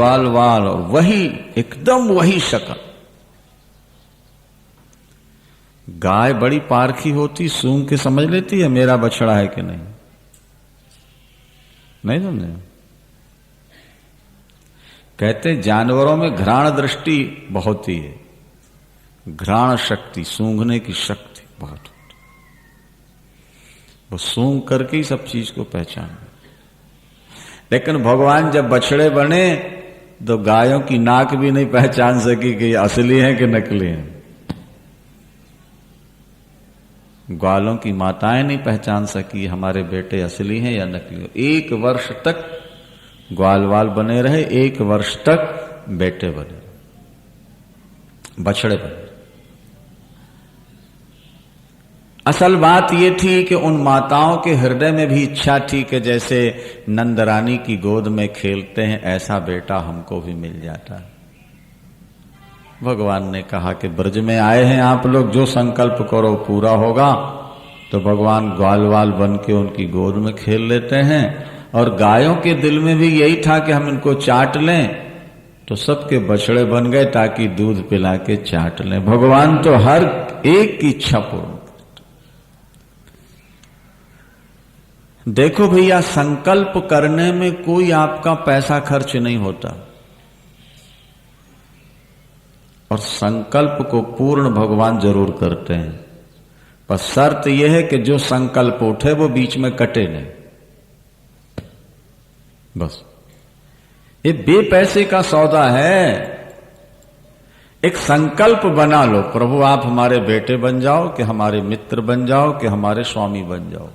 ग्वाल वाल और वही एकदम वही शक्ल। गाय बड़ी पारखी होती, सूंघ के समझ लेती है मेरा बछड़ा है कि नहीं। नहीं समझे? कहते जानवरों में घ्राण दृष्टि बहुत ही है, घ्राण शक्ति, सूंघने की शक्ति बहुत होती। वो सूंघ करके ही सब चीज को पहचान। लेकिन भगवान जब बछड़े बने तो गायों की नाक भी नहीं पहचान सकी कि असली है कि नकली है। ग्वालों की माताएं नहीं पहचान सकी हमारे बेटे असली हैं या नकली। 1 वर्ष तक ग्वाल वाल बने रहे, 1 वर्ष तक बेटे बने, बछड़े बने। असल बात यह थी कि उन माताओं के हृदय में भी इच्छा थी कि जैसे नंदरानी की गोद में खेलते हैं ऐसा बेटा हमको भी मिल जाता। भगवान ने कहा कि ब्रज में आए हैं आप लोग, जो संकल्प करो पूरा होगा। तो भगवान ग्वाल वाल बन के उनकी गोद में खेल लेते हैं। और गायों के दिल में भी यही था कि हम इनको चाट लें, तो सबके बछड़े बन गए ताकि दूध पिला के चाट लें। भगवान तो हर एक की इच्छा पूर्ण। देखो भैया, संकल्प करने में कोई आपका पैसा खर्च नहीं होता, और संकल्प को पूर्ण भगवान जरूर करते हैं। पर शर्त यह है कि जो संकल्प उठे वो बीच में कटे नहीं। बस ये बेपैसे का सौदा है। एक संकल्प बना लो, प्रभु आप हमारे बेटे बन जाओ, कि हमारे मित्र बन जाओ, कि हमारे स्वामी बन जाओ।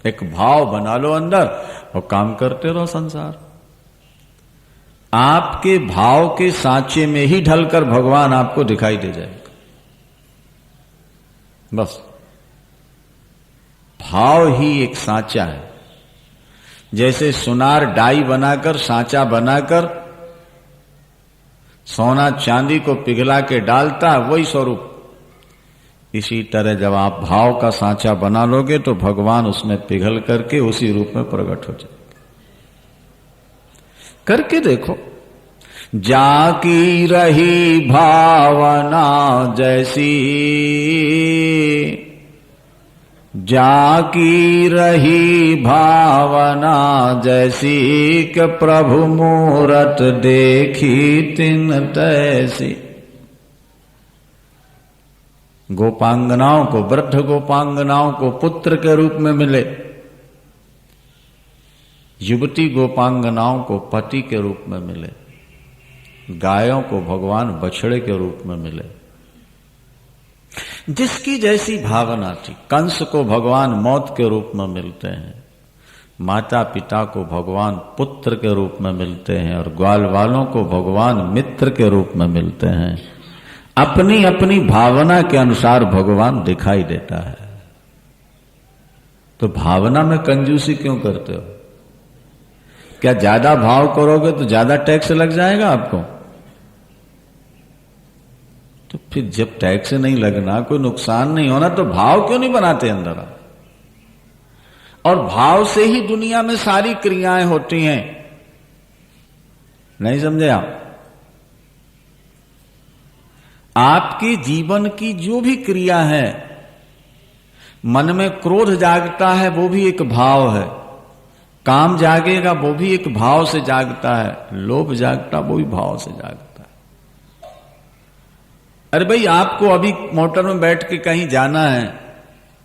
एक भाव बना लो अंदर और काम करते रहो। संसार आपके भाव के सांचे में ही ढलकर भगवान आपको दिखाई दे जाएगा। बस भाव ही एक सांचा है। जैसे सुनार डाई बनाकर, सांचा बनाकर सोना चांदी को पिघला के डालता है, वही स्वरूप। इसी तरह जब आप भाव का सांचा बना लोगे तो भगवान उसमें पिघल करके उसी रूप में प्रकट हो जाएगा। करके देखो। जाकी रही भावना जैसी, जाकी रही भावना जैसी, कि प्रभु मूरत देखी तिन तैसी। गोपांगनाओं को, वृद्ध गोपांगनाओं को पुत्र के रूप में मिले, युवती गोपांगनाओं को पति के रूप में मिले, गायों को भगवान बछड़े के रूप में मिले। जिसकी जैसी भावना थी। कंस को भगवान मौत के रूप में मिलते हैं, माता पिता को भगवान पुत्र के रूप में मिलते हैं, और ग्वाल वालों को भगवान मित्र के रूप में मिलते हैं। अपनी अपनी भावना के अनुसार भगवान दिखाई देता है। तो भावना में कंजूसी क्यों करते हो? क्या ज्यादा भाव करोगे तो ज्यादा टैक्स लग जाएगा आपको? तो फिर जब टैक्स नहीं लगना, कोई नुकसान नहीं होना, तो भाव क्यों नहीं बनाते अंदर आप? और भाव से ही दुनिया में सारी क्रियाएं होती हैं। नहीं समझे आप? आपके जीवन की जो भी क्रिया है, मन में क्रोध जागता है वो भी एक भाव है, काम जागेगा वो भी एक भाव से जागता है, लोभ जागता वो भी भाव से जागता है। अरे भाई, आपको अभी मोटर में बैठ के कहीं जाना है,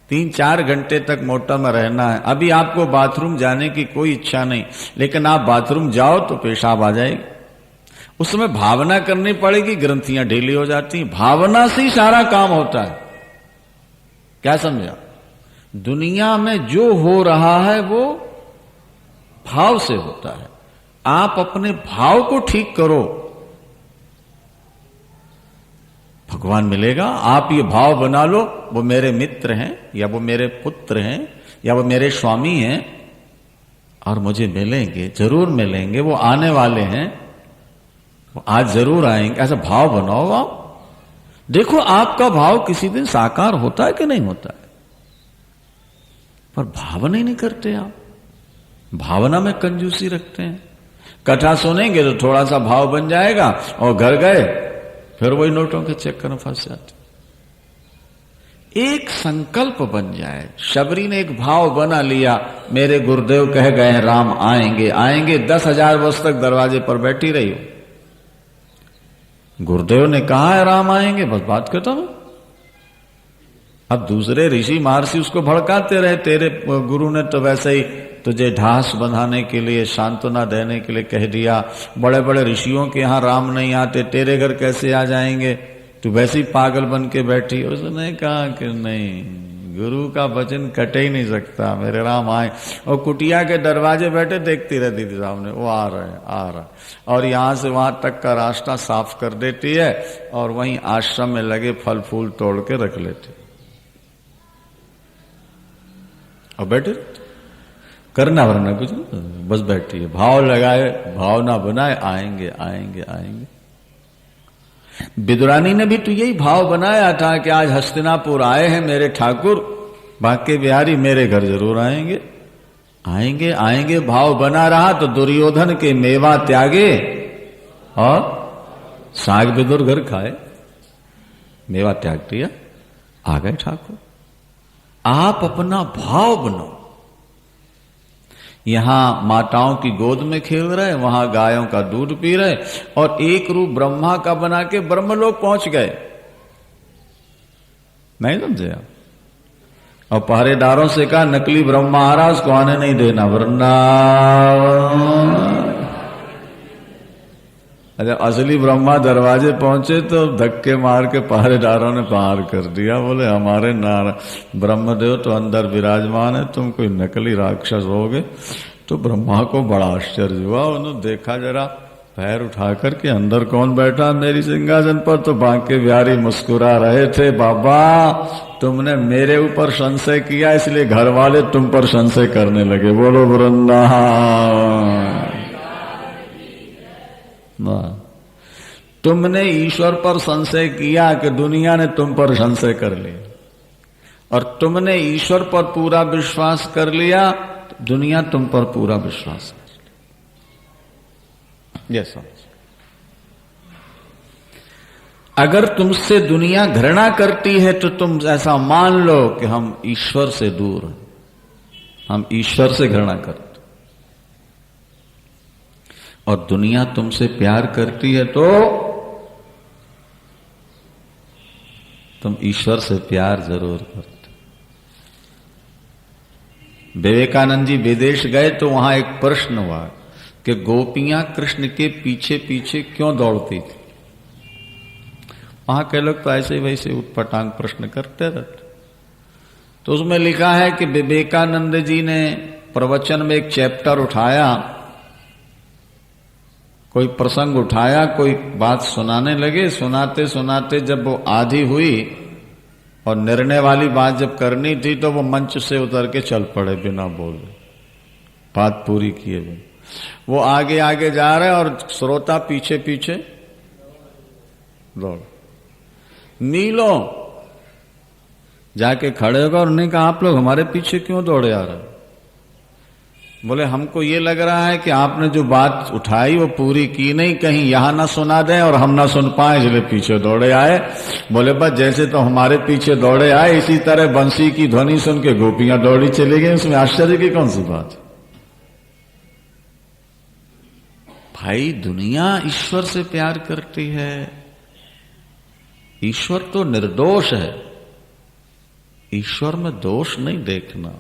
3-4 घंटे तक मोटर में रहना है, अभी आपको बाथरूम जाने की कोई इच्छा नहीं, लेकिन आप बाथरूम जाओ तो पेशाब आ जाएगी। उसमें भावना करनी पड़ेगी, ग्रंथियां ढीली हो जाती हैं। भावना से ही सारा काम होता है। क्या समझा? दुनिया में जो हो रहा है वो भाव से होता है। आप अपने भाव को ठीक करो, भगवान मिलेगा। आप ये भाव बना लो, वो मेरे मित्र हैं, या वो मेरे पुत्र हैं, या वो मेरे स्वामी हैं, और मुझे मिलेंगे, जरूर मिलेंगे, वो आने वाले हैं, वो आज जरूर आएंगे। ऐसा भाव बनाओ आप। देखो आपका भाव किसी दिन साकार होता है कि नहीं होता है। पर भावना ही नहीं करते आप, भावना में कंजूसी रखते हैं। कथा सुनेंगे तो थोड़ा सा भाव बन जाएगा और घर गए फिर वही नोटों के चक्कर में फंस जाते। एक संकल्प बन जाए। शबरी ने एक भाव बना लिया, मेरे गुरुदेव कह गए हैं राम आएंगे आएंगे, 10,000 वर्ष तक दरवाजे पर बैठी रही हो। गुरुदेव ने कहा है राम आएंगे, बस बात खत्म। अब दूसरे ऋषि महर्षि उसको भड़काते रहे, तेरे गुरु ने तो वैसे ही तुझे ढास बंधाने के लिए, सांत्वना देने के लिए कह दिया, बड़े बड़े ऋषियों के यहाँ राम नहीं आते, तेरे घर कैसे आ जाएंगे, तू वैसे ही पागल बन के बैठी। उसने कहा कि नहीं, गुरु का वचन कटे ही नहीं सकता, मेरे राम आए। और कुटिया के दरवाजे बैठे देखती रहती थी सामने, वो आ रहा है आ रहा है, और यहां से वहां तक का रास्ता साफ कर देती है और वहीं आश्रम में लगे फल फूल तोड़ के रख लेते और बैठे करना वरना कुछ नहीं, बस बैठी है, भाव लगाए, भावना बनाए, आएंगे आएंगे आएंगे। विदुरानी ने भी तो यही भाव बनाया था कि आज हस्तिनापुर आए हैं मेरे ठाकुर, बांके बिहारी मेरे घर जरूर आएंगे आएंगे आएंगे। भाव बना रहा तो दुर्योधन के मेवा त्यागे और साग विदुर घर खाए, मेवा त्याग दिया, आ गए ठाकुर। आप अपना भाव बनो। यहां माताओं की गोद में खेल रहे, वहां गायों का दूध पी रहे और एक रूप ब्रह्मा का बना के ब्रह्मलोक पहुंच गए। नहीं समझे आप? और पहरेदारों से कहा नकली ब्रह्मा आ रहा, उसको आने नहीं देना वृंदावन। अच्छा, असली ब्रह्मा दरवाजे पहुंचे तो धक्के मार के पहरेदारों ने बाहर कर दिया। बोले हमारे ब्रह्मदेव तो अंदर विराजमान है, तुम कोई नकली राक्षस होगे। तो ब्रह्मा को बड़ा आश्चर्य हुआ, उन्होंने देखा जरा पैर उठा करके अंदर कौन बैठा मेरी सिंहासन पर। तो बांके बिहारी मुस्कुरा रहे थे, बाबा तुमने मेरे ऊपर संशय किया इसलिए घर वाले तुम पर संशय करने लगे। बोलो वृंदावन। तुमने ईश्वर पर संशय किया कि दुनिया ने तुम पर संशय कर लिया, और तुमने ईश्वर पर पूरा विश्वास कर लिया, दुनिया तुम पर पूरा विश्वास कर लिया। यस, अगर तुमसे दुनिया घृणा करती है तो तुम ऐसा मान लो कि हम ईश्वर से दूर हैं, हम ईश्वर से घृणा करते। और दुनिया तुमसे प्यार करती है तो तुम ईश्वर से प्यार जरूर करते। विवेकानंद जी विदेश गए तो वहां एक प्रश्न हुआ कि गोपियां कृष्ण के पीछे पीछे क्यों दौड़ती थी। वहां के लोग तो ऐसे वैसे उटपटांग प्रश्न करते रहते। तो उसमें लिखा है कि विवेकानंद जी ने प्रवचन में एक चैप्टर उठाया, कोई प्रसंग उठाया, कोई बात सुनाने लगे। सुनाते सुनाते जब वो आधी हुई और निर्णय वाली बात जब करनी थी तो वो मंच से उतर के चल पड़े बिना बोले, बात पूरी किए बिना। वो आगे आगे जा रहे और श्रोता पीछे पीछे दौड़। मीलों जाके खड़े होगा और उन्होंने कहा आप लोग हमारे पीछे क्यों दौड़े आ रहे? बोले हमको ये लग रहा है कि आपने जो बात उठाई वो पूरी की नहीं, कहीं यहां ना सुना दें और हम ना सुन पाए, इसलिए पीछे दौड़े आए। बोले बस जैसे तो हमारे पीछे दौड़े आए, इसी तरह बंसी की ध्वनि सुन के गोपियां दौड़ी चली गई। उसमें आश्चर्य की कौन सी बात? भाई दुनिया ईश्वर से प्यार करती है, ईश्वर तो निर्दोष है, ईश्वर में दोष नहीं देखना।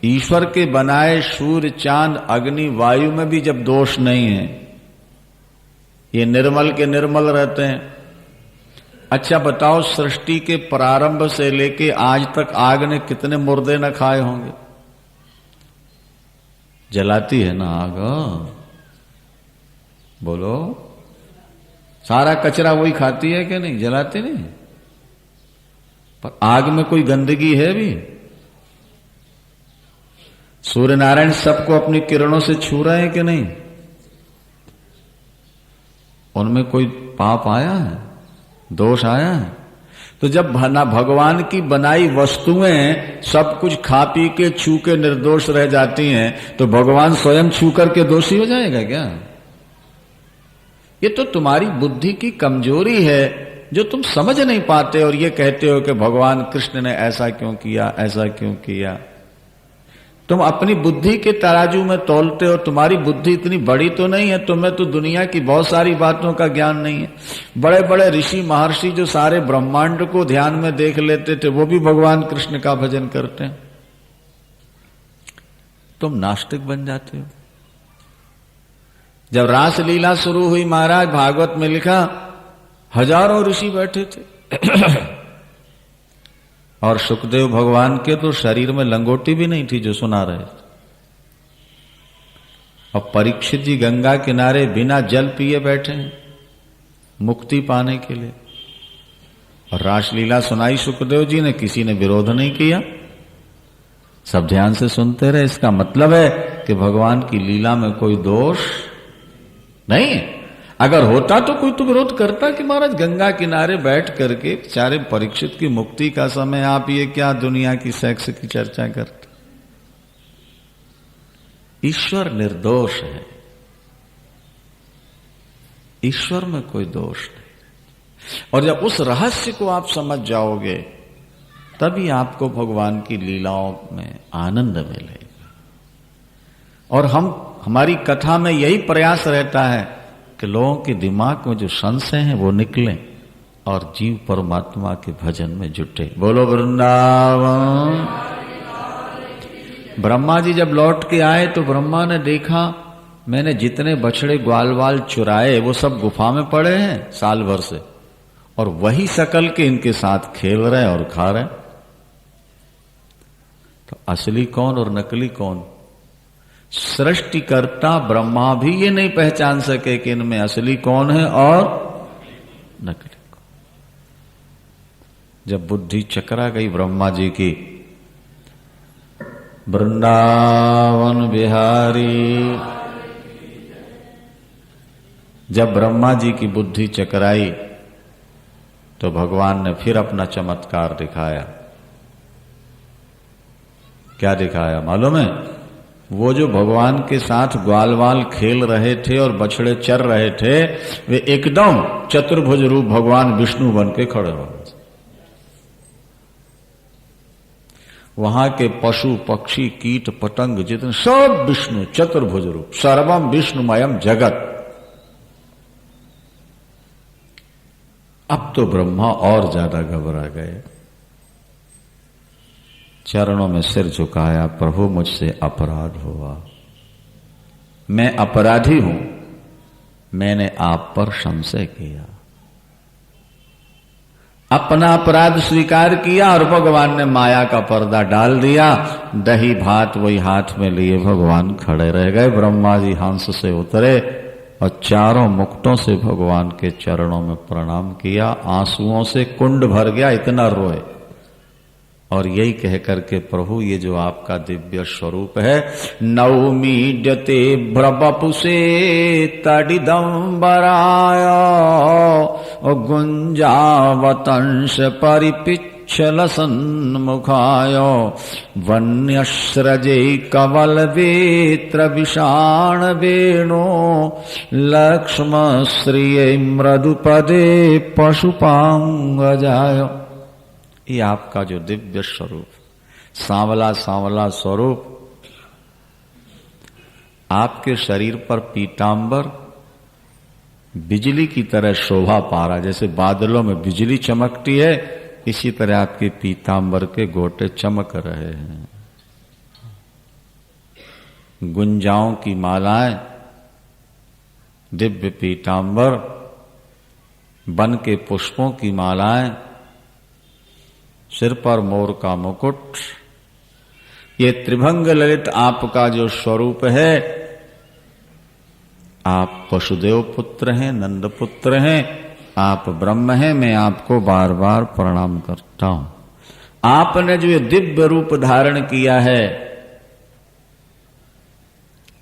ईश्वर के बनाए सूर्य चांद अग्नि वायु में भी जब दोष नहीं है, ये निर्मल के निर्मल रहते हैं। अच्छा बताओ, सृष्टि के प्रारंभ से लेके आज तक आग ने कितने मुर्दे न खाए होंगे? जलाती है ना आग, बोलो सारा कचरा वही खाती है कि नहीं? जलाती नहीं। पर आग में कोई गंदगी है भी? सूर्य नारायण सबको अपनी किरणों से छू रहे हैं कि नहीं? उनमें कोई पाप आया है, दोष आया है? तो जब भगवान की बनाई वस्तुएं सब कुछ खा पी के छू के निर्दोष रह जाती हैं, तो भगवान स्वयं छू करके दोषी हो जाएगा क्या? ये तो तुम्हारी बुद्धि की कमजोरी है जो तुम समझ नहीं पाते और ये कहते हो कि भगवान कृष्ण ने ऐसा क्यों किया, ऐसा क्यों किया। तुम अपनी बुद्धि के तराजू में तौलते हो। तुम्हारी बुद्धि इतनी बड़ी तो नहीं है, तुम्हें तो दुनिया की बहुत सारी बातों का ज्ञान नहीं है। बड़े बड़े ऋषि महर्षि जो सारे ब्रह्मांड को ध्यान में देख लेते थे, वो भी भगवान कृष्ण का भजन करते हैं। तुम नास्तिक बन जाते हो। जब रासलीला शुरू हुई महाराज, भागवत में लिखा हजारों ऋषि बैठे थे और सुखदेव भगवान के तो शरीर में लंगोटी भी नहीं थी जो सुना रहे थे। और परीक्षित जी गंगा किनारे बिना जल पिए बैठे हैं मुक्ति पाने के लिए, और रासलीला सुनाई सुखदेव जी ने, किसी ने विरोध नहीं किया, सब ध्यान से सुनते रहे। इसका मतलब है कि भगवान की लीला में कोई दोष नहीं है। अगर होता तो कोई तो विरोध करता कि महाराज गंगा किनारे बैठ करके बेचारे परीक्षित की मुक्ति का समय आप ये क्या दुनिया की सेक्स की चर्चा करते। ईश्वर निर्दोष है, ईश्वर में कोई दोष नहीं। और जब उस रहस्य को आप समझ जाओगे तभी आपको भगवान की लीलाओं में आनंद मिलेगा। और हमारी कथा में यही प्रयास रहता है कि लोगों के दिमाग में जो संशय हैं वो निकलें और जीव परमात्मा के भजन में जुटे। बोलो वृंदावन। ब्रह्मा जी जब लौट के आए तो ब्रह्मा ने देखा मैंने जितने बछड़े ग्वाल वाल चुराए वो सब गुफा में पड़े हैं साल भर से, और वही शकल के इनके साथ खेल रहे हैं और खा रहे हैं। तो असली कौन और नकली कौन? सृष्टिकर्ता ब्रह्मा भी ये नहीं पहचान सके कि इनमें असली कौन है और नकली कौन। जब बुद्धि चकरा गई ब्रह्मा जी की, वृंदावन बिहारी, जब ब्रह्मा जी की बुद्धि चकराई तो भगवान ने फिर अपना चमत्कार दिखाया। क्या दिखाया मालूम है? वो जो भगवान के साथ ग्वाल वाल खेल रहे थे और बछड़े चर रहे थे, वे एकदम चतुर्भुज रूप भगवान विष्णु बन के खड़े हो गए। वहां के पशु पक्षी कीट पतंग जितने सब विष्णु, चतुर्भुज रूप, सर्वम विष्णुमयम जगत। अब तो ब्रह्मा और ज्यादा घबरा गए, चरणों में सिर झुकाया, प्रभु मुझसे अपराध हुआ, मैं अपराधी हूं, मैंने आप पर संशय किया। अपना अपराध स्वीकार किया और भगवान ने माया का पर्दा डाल दिया। दही भात वही हाथ में लिए भगवान खड़े रह गए। ब्रह्मा जी हंस से उतरे और चारों मुक्तों से भगवान के चरणों में प्रणाम किया। आंसुओं से कुंड भर गया, इतना रोए। और यही कह करके प्रभु ये जो आपका दिव्य स्वरूप है, नौमीड्यते भ्रवपुषे तडिदंबराय गुंजावतंश परिपिच्छल सन्मुखाय वन्यस्रजे कवल वेत्र विषाण वेणो लक्ष्मश्रिये मृदुपदे पशुपांगजाय। ये आपका जो दिव्य स्वरूप, सांवला सांवला स्वरूप, आपके शरीर पर पीतांबर बिजली की तरह शोभा पा रहा। जैसे बादलों में बिजली चमकती है, इसी तरह आपके पीतांबर के गोटे चमक रहे हैं। गुंजाओं की मालाएं, दिव्य पीतांबर, वन के पुष्पों की मालाएं, सिर पर मोर का मुकुट, ये त्रिभंग ललित आपका जो स्वरूप है। आप वसुदेव पुत्र हैं, नंद पुत्र हैं, आप ब्रह्म हैं। मैं आपको बार बार प्रणाम करता हूं। आपने जो ये दिव्य रूप धारण किया है,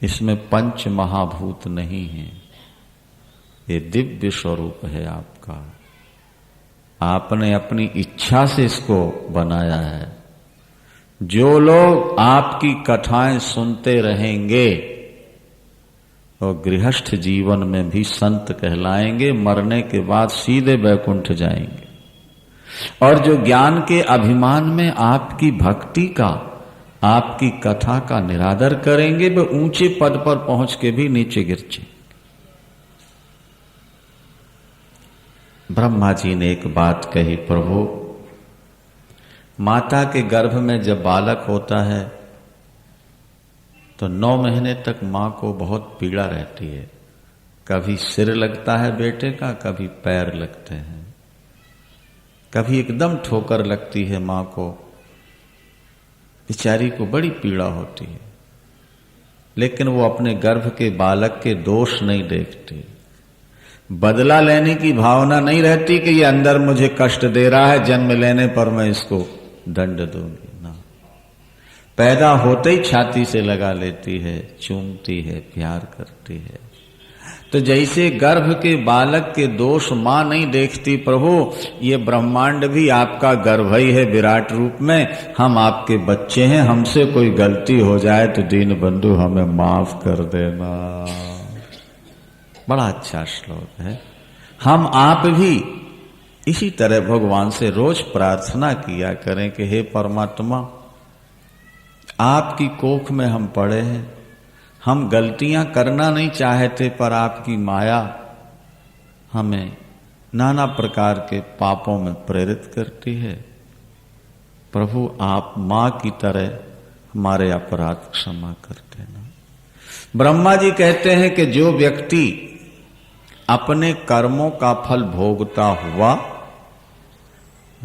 इसमें पंच महाभूत नहीं है, ये दिव्य स्वरूप है आपका। आपने अपनी इच्छा से इसको बनाया है। जो लोग आपकी कथाएं सुनते रहेंगे वो गृहस्थ जीवन में भी संत कहलाएंगे, मरने के बाद सीधे वैकुंठ जाएंगे। और जो ज्ञान के अभिमान में आपकी भक्ति का, आपकी कथा का निरादर करेंगे, वे ऊंचे पद पर पहुंच के भी नीचे गिर जाएंगे। ब्रह्मा जी ने एक बात कही, प्रभु माता के गर्भ में जब बालक होता है तो 9 महीने तक मां को बहुत पीड़ा रहती है। कभी सिर लगता है बेटे का, कभी पैर लगते हैं, कभी एकदम ठोकर लगती है मां को, बेचारी को बड़ी पीड़ा होती है। लेकिन वो अपने गर्भ के बालक के दोष नहीं देखती, बदला लेने की भावना नहीं रहती कि ये अंदर मुझे कष्ट दे रहा है, जन्म लेने पर मैं इसको दंड दूंगी ना। पैदा होते ही छाती से लगा लेती है, चूमती है, प्यार करती है। तो जैसे गर्भ के बालक के दोष मां नहीं देखती, प्रभु ये ब्रह्मांड भी आपका गर्भ ही है विराट रूप में, हम आपके बच्चे हैं, हमसे कोई गलती हो जाए तो दीन बंधु हमें माफ कर देना। बड़ा अच्छा श्लोक है। हम आप भी इसी तरह भगवान से रोज प्रार्थना किया करें कि हे परमात्मा, आपकी कोख में हम पड़े हैं, हम गलतियां करना नहीं चाहते, पर आपकी माया हमें नाना प्रकार के पापों में प्रेरित करती है। प्रभु आप मां की तरह हमारे अपराध क्षमा कर देना। ब्रह्मा जी कहते हैं कि जो व्यक्ति अपने कर्मों का फल भोगता हुआ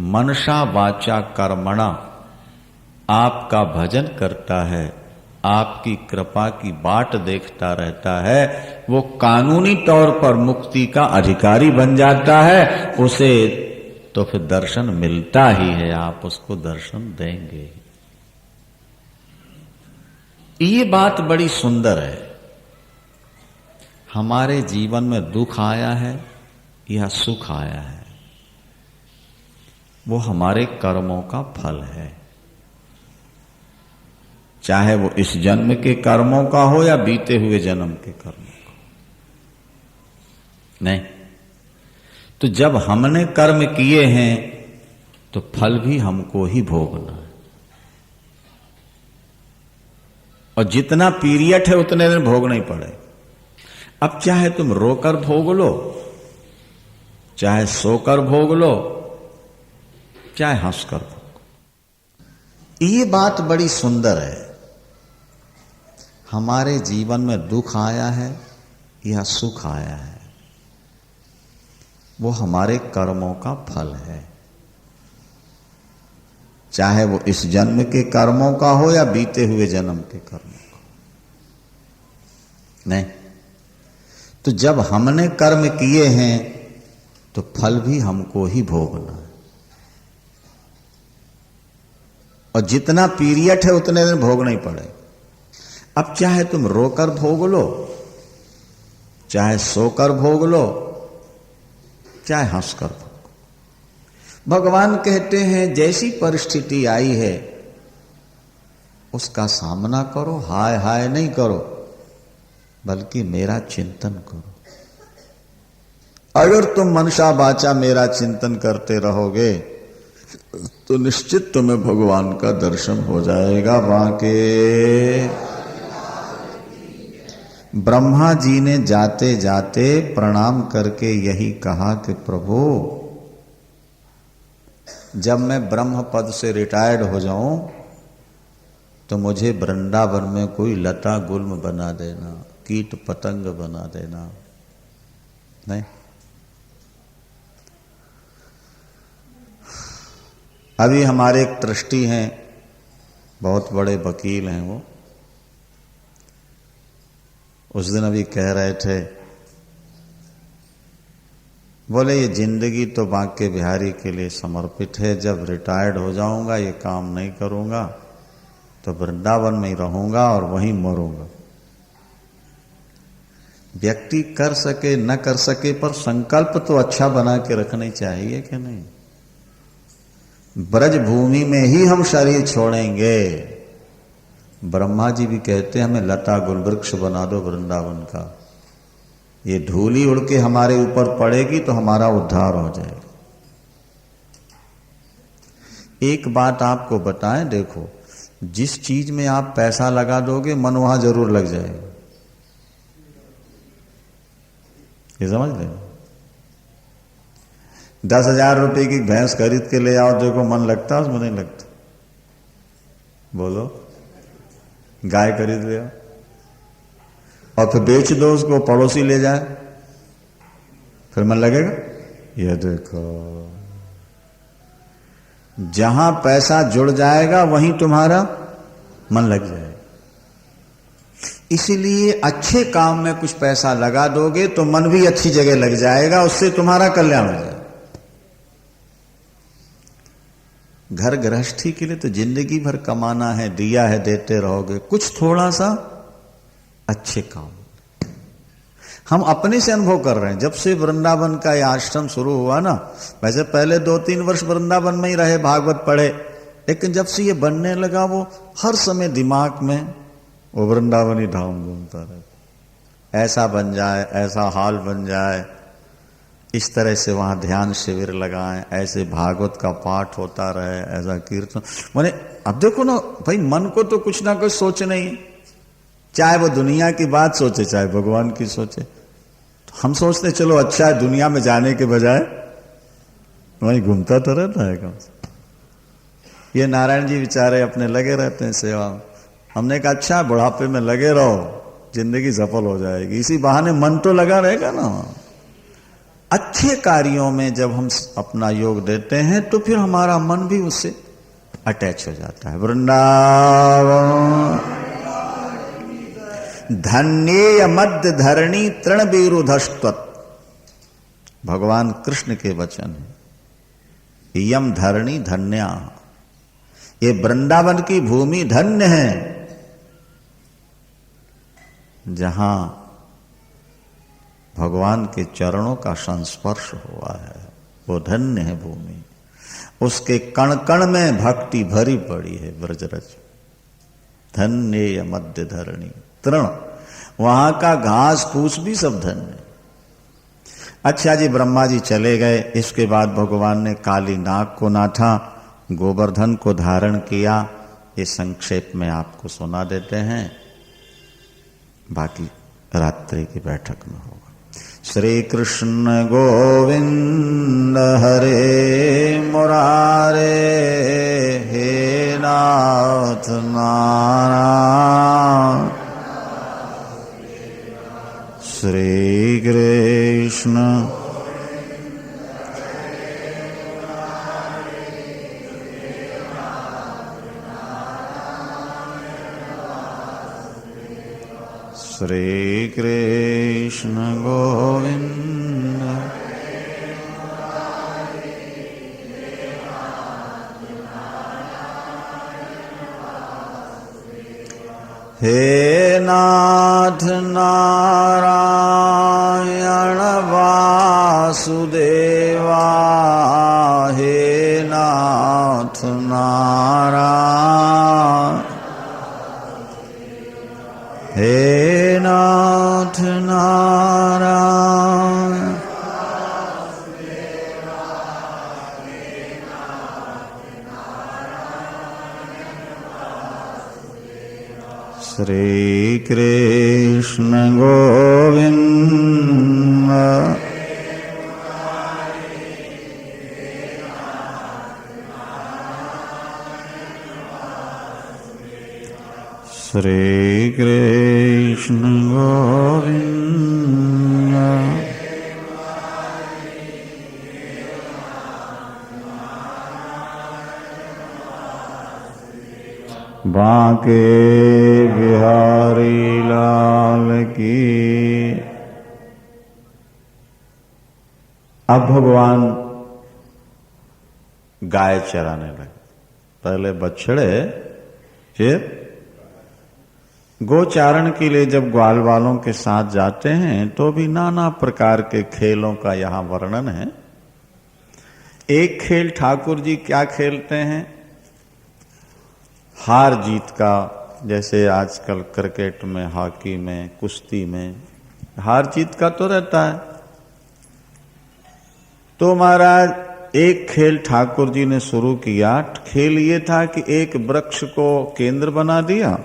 मनसा वाचा कर्मणा आपका भजन करता है, आपकी कृपा की बाट देखता रहता है, वो कानूनी तौर पर मुक्ति का अधिकारी बन जाता है। उसे तो फिर दर्शन मिलता ही है, आप उसको दर्शन देंगे। ये बात बड़ी सुंदर है। हमारे जीवन में दुख आया है या सुख आया है, वो हमारे कर्मों का फल है। चाहे वो इस जन्म के कर्मों का हो या बीते हुए जन्म के कर्मों का। नहीं तो जब हमने कर्म किए हैं तो फल भी हमको ही भोगना है। और जितना पीरियड है उतने दिन भोगना ही पड़े। अब चाहे तुम रोकर भोग लो, चाहे सोकर भोग लो, चाहे हंसकर भोग लो। ये बात बड़ी सुंदर है। हमारे जीवन में दुख आया है या सुख आया है, वो हमारे कर्मों का फल है। चाहे वो इस जन्म के कर्मों का हो या बीते हुए जन्म के कर्मों का। नहीं तो जब हमने कर्म किए हैं तो फल भी हमको ही भोगना है। और जितना पीरियड है उतने दिन भोगना ही पड़े। अब चाहे तुम रोकर भोग लो, चाहे सोकर भोग लो, चाहे हंसकर भोग लो। भगवान कहते हैं जैसी परिस्थिति आई है उसका सामना करो, हाय हाय नहीं करो, बल्कि मेरा चिंतन करो। अगर तुम मनसा वाचा मेरा चिंतन करते रहोगे तो निश्चित तुम्हें भगवान का दर्शन हो जाएगा। बाके ब्रह्मा जी ने जाते जाते प्रणाम करके यही कहा कि प्रभु जब मैं ब्रह्म पद से रिटायर्ड हो जाऊं तो मुझे वृंदावन में कोई लता गुल्म बना देना, कीट पतंग बना देना। नहीं अभी हमारे एक ट्रस्टी हैं, बहुत बड़े वकील हैं, वो उस दिन अभी कह रहे थे, बोले ये जिंदगी तो बांके बिहारी के लिए समर्पित है, जब रिटायर्ड हो जाऊंगा ये काम नहीं करूंगा तो वृंदावन में ही रहूंगा और वहीं मरूंगा। व्यक्ति कर सके न कर सके पर संकल्प तो अच्छा बना के रखना चाहिए कि नहीं। ब्रज भूमि में ही हम शरीर छोड़ेंगे। ब्रह्मा जी भी कहते हैं हमें लता गुलवृक्ष बना दो वृंदावन का, ये धूली उड़ के हमारे ऊपर पड़ेगी तो हमारा उद्धार हो जाएगा। एक बात आपको बताएं, देखो जिस चीज में आप पैसा लगा दोगे मन वहां जरूर लग जाएगा, ये समझ लें। 10,000 रुपए की भैंस खरीद के ले आओ, देखो मन लगता है उसमें? नहीं लगता। बोलो, गाय खरीद ले आओ और फिर बेच दो उसको, पड़ोसी ले जाए, फिर मन लगेगा? ये देखो, जहां पैसा जुड़ जाएगा वहीं तुम्हारा मन लग जाएगा। इसीलिए अच्छे काम में कुछ पैसा लगा दोगे तो मन भी अच्छी जगह लग जाएगा, उससे तुम्हारा कल्याण हो जाएगा। घर गृहस्थी के लिए तो जिंदगी भर कमाना है, दिया है देते रहोगे, कुछ थोड़ा सा अच्छे काम। हम अपने से अनुभव कर रहे हैं, जब से वृंदावन का यह आश्रम शुरू हुआ ना, वैसे पहले 2-3 वर्ष वृंदावन में ही रहे, भागवत पढ़े, लेकिन जब से ये बनने लगा वो हर समय दिमाग में वो वृंदावन ही धाम घूमता रहे। ऐसा बन जाए, ऐसा हाल बन जाए, इस तरह से वहां ध्यान शिविर लगाएं, ऐसे भागवत का पाठ होता रहे, ऐसा कीर्तन। मैंने अब देखो ना भाई, मन को तो कुछ ना कुछ सोचना ही, चाहे वो दुनिया की बात सोचे चाहे भगवान की सोचे। तो हम सोचते चलो अच्छा है, दुनिया में जाने के बजाय वहीं घूमता तो रहता है कम से। ये नारायण जी बेचारे अपने लगे रहते हैं सेवा में। हमने कहा अच्छा बुढ़ापे में लगे रहो, जिंदगी सफल हो जाएगी, इसी बहाने मन तो लगा रहेगा ना। अच्छे कार्यों में जब हम अपना योग देते हैं तो फिर हमारा मन भी उससे अटैच हो जाता है। वृंदावन धन्येय मध्य धरणी तृण बीरुधस्त्वत्, भगवान कृष्ण के वचन है। यम धरणी धन्या, ये वृंदावन की भूमि धन्य है, जहां भगवान के चरणों का संस्पर्श हुआ है, वो धन्य है भूमि। उसके कण कण में भक्ति भरी पड़ी है ब्रजरज। धन्य मध्य धरणी तृण, वहां का घास फूस भी सब धन्य। अच्छा जी, ब्रह्मा जी चले गए, इसके बाद भगवान ने काली नाग को नाथा, गोवर्धन को धारण किया। ये संक्षेप में आपको सुना देते हैं, बाकी रात्रि की बैठक में होगा। श्री कृष्ण गोविंद हरे मुरारे, हे नाथ नारायण। श्री कृष्ण श्री कृष्ण गोविंद। हे नाथ नारायण वासुदेवा, हे नाथ नारायण, हे नाथ नारायण। श्री कृष्ण गोविंद। श्री कृष्ण गोविंद। बांके बिहारी लाल की। अब भगवान गाय चराने लगे। पहले बछड़े, फिर गोचारण के लिए जब ग्वाल वालों के साथ जाते हैं तो भी नाना प्रकार के खेलों का यहां वर्णन है। एक खेल ठाकुर जी क्या खेलते हैं, हार जीत का, जैसे आजकल क्रिकेट में, हॉकी में, कुश्ती में हार जीत का तो रहता है। तो महाराज एक खेल ठाकुर जी ने शुरू किया। खेल ये था कि एक वृक्ष को केंद्र बना दिया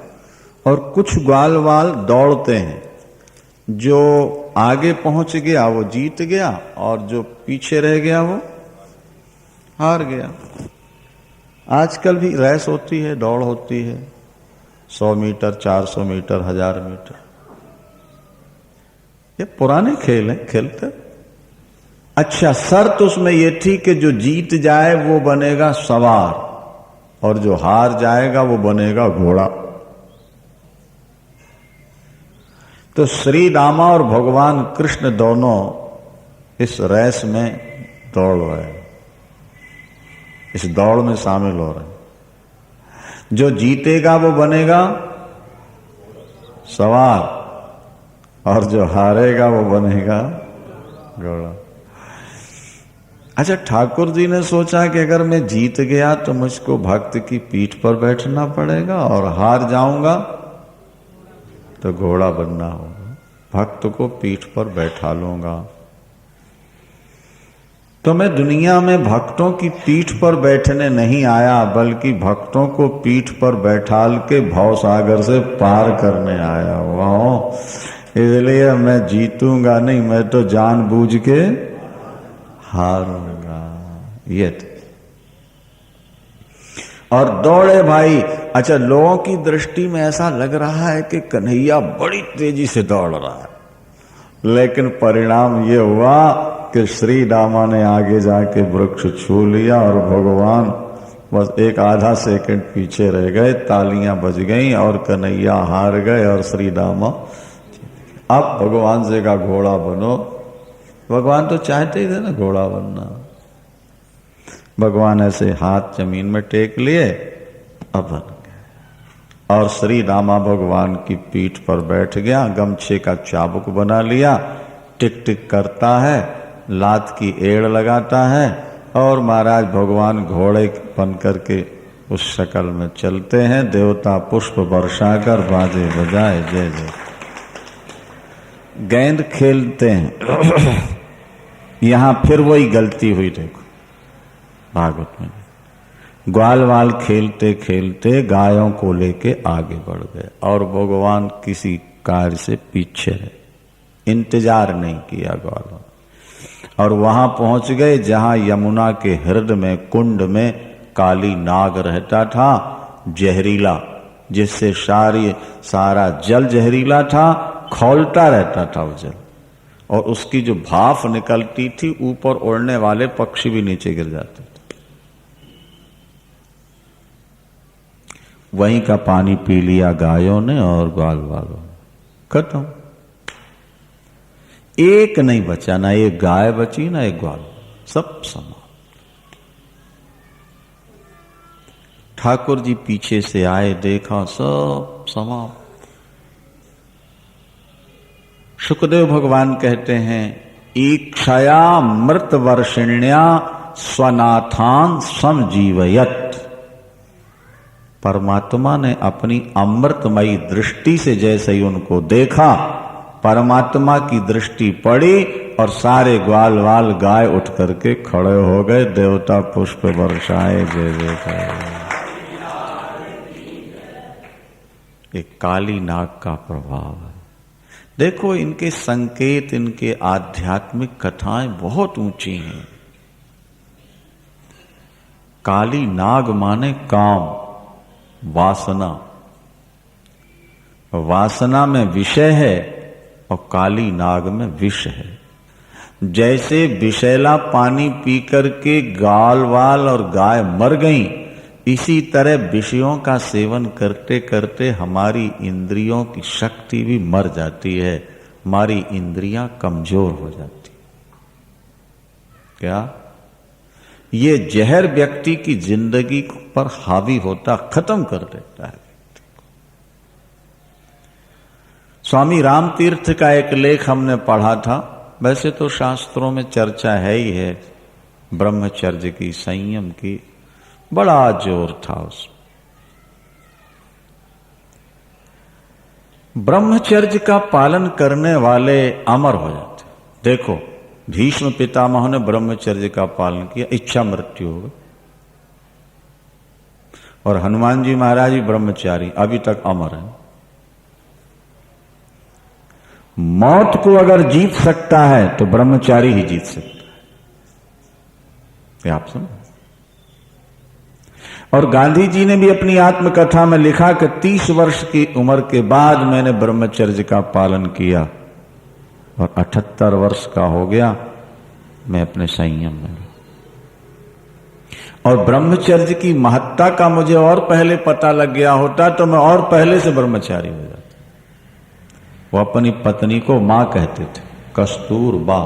और कुछ ग्वाल वाल दौड़ते हैं, जो आगे पहुंच गया वो जीत गया और जो पीछे रह गया वो हार गया। आजकल भी रेस होती है, दौड़ होती है, 100 मीटर, 400 मीटर, 1000 मीटर। ये पुराने खेल हैं, खेलते। अच्छा, शर्त उसमें ये थी कि जो जीत जाए वो बनेगा सवार और जो हार जाएगा वो बनेगा घोड़ा। तो श्री रामा और भगवान कृष्ण दोनों इस रेस में दौड़ रहे हैं, इस दौड़ में शामिल हो रहे हैं। जो जीतेगा वो बनेगा सवार और जो हारेगा वो बनेगा घोड़ा। अच्छा, ठाकुर जी ने सोचा कि अगर मैं जीत गया तो मुझको भक्त की पीठ पर बैठना पड़ेगा और हार जाऊंगा तो घोड़ा बनना होगा, भक्त को पीठ पर बैठा लूंगा। तो मैं दुनिया में भक्तों की पीठ पर बैठने नहीं आया, बल्कि भक्तों को पीठ पर बैठाल के भव सागर से पार करने आया हुआ। इसलिए मैं जीतूंगा नहीं, मैं तो जानबूझ के हारूंगा। ये और दौड़े भाई। अच्छा, लोगों की दृष्टि में ऐसा लग रहा है कि कन्हैया बड़ी तेजी से दौड़ रहा है, लेकिन परिणाम ये हुआ कि श्री रामा ने आगे जाके वृक्ष छू लिया और भगवान बस एक आधा सेकंड पीछे रह गए, तालियां बज गईं और कन्हैया हार गए और श्री रामा। अब भगवान से का घोड़ा बनो। भगवान तो चाहते ही थे ना घोड़ा बनना। भगवान ऐसे हाथ जमीन में टेक लिए, अब बन गए और श्री रामा भगवान की पीठ पर बैठ गया, गमछे का चाबुक बना लिया, टिक टिक करता है, लात की एड़ लगाता है और महाराज भगवान घोड़े बन करके उस शक्ल में चलते हैं। देवता पुष्प वर्षाकर बाजे बजाए जय जय। गेंद खेलते हैं। यहां फिर वही गलती हुई, देखो भागवत में। ग्वाल वाल खेलते खेलते गायों को लेके आगे बढ़ गए और भगवान किसी कार्य से पीछे रहे, इंतजार नहीं किया ग्वाल। और वहां पहुंच गए जहां यमुना के हृदय में कुंड में काली नाग रहता था, जहरीला, जिससे सारा जल जहरीला था, खौलता रहता था वो जल, और उसकी जो भाप निकलती थी ऊपर उड़ने वाले पक्षी भी नीचे गिर जाते थे। वहीं का पानी पी लिया गायों ने और ग्वाल वालों ने, खत्म। एक नहीं बचा, ना एक गाय बची ना एक ग्वाल, सब समाप्त। ठाकुर जी पीछे से आए, देखा सब समाप्त। सुखदेव भगवान कहते हैं, ईक्षया मृत वर्षिण्या स्वनाथान समजीवयत। परमात्मा ने अपनी अमृतमयी दृष्टि से जैसे ही उनको देखा, परमात्मा की दृष्टि पड़ी और सारे ग्वाल वाल गाय उठ करके खड़े हो गए। देवता पुष्प वर्षाए जय जय। एक काली नाग का प्रभाव है। देखो, इनके संकेत, इनके आध्यात्मिक कथाएं बहुत ऊंची हैं। काली नाग माने काम, वासना। वासना में विषय है और काली नाग में विष है। जैसे विषैला पानी पी करके गाल वाल और गाय मर गईं, इसी तरह विषयों का सेवन करते करते हमारी इंद्रियों की शक्ति भी मर जाती है, हमारी इंद्रियां कमजोर हो जाती। क्या ये जहर व्यक्ति की जिंदगी पर हावी होता, खत्म कर देता है। स्वामी रामतीर्थ का एक लेख हमने पढ़ा था। वैसे तो शास्त्रों में चर्चा है ही है, ब्रह्मचर्य की, संयम की बड़ा जोर था उसमें। ब्रह्मचर्य का पालन करने वाले अमर हो जाते। देखो, भीष्म पितामह ने ब्रह्मचर्य का पालन किया, इच्छा मृत्यु हो गई। और हनुमान जी महाराज भी ब्रह्मचारी, अभी तक अमर है। मौत को अगर जीत सकता है तो ब्रह्मचारी ही जीत सकता है, ये आप सुनो। और गांधी जी ने भी अपनी आत्मकथा में लिखा कि 30 वर्ष की उम्र के बाद मैंने ब्रह्मचर्य का पालन किया और 78 वर्ष का हो गया, मैं अपने संयम में। और ब्रह्मचर्य की महत्ता का मुझे और पहले पता लग गया होता तो मैं और पहले से ब्रह्मचारी हो जाता। वो अपनी पत्नी को मां कहते थे, कस्तूरबा।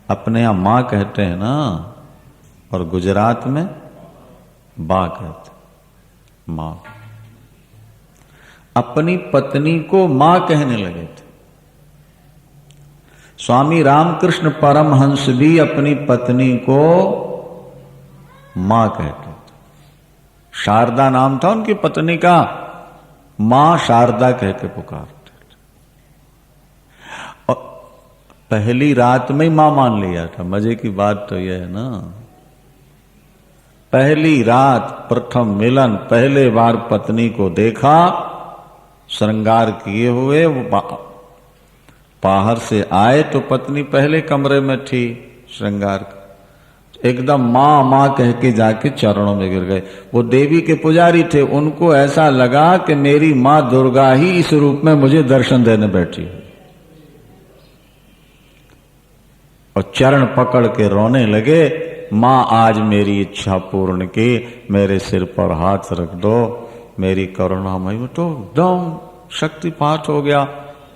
अपने यहां मां कहते हैं ना, और गुजरात में बा कहते, मां। अपनी पत्नी को मां कहने लगे थे। स्वामी रामकृष्ण परमहंस भी अपनी पत्नी को मां कहते थे। शारदा नाम था उनकी पत्नी का, मां शारदा कह के पुकारते थे। और पहली रात में ही मां मान लिया था। मजे की बात तो यह है ना, पहली रात, प्रथम मिलन, पहले बार पत्नी को देखा श्रृंगार किए हुए, वो बाहर से आए तो पत्नी पहले कमरे में थी श्रृंगार, एकदम मां मां कह के जाके चरणों में गिर गए। वो देवी के पुजारी थे, उनको ऐसा लगा कि मेरी मां दुर्गा ही इस रूप में मुझे दर्शन देने बैठी है, और चरण पकड़ के रोने लगे, मां आज मेरी इच्छा पूर्ण की, मेरे सिर पर हाथ रख दो, मेरी करुणामयी। तो एकदम शक्तिपात हो गया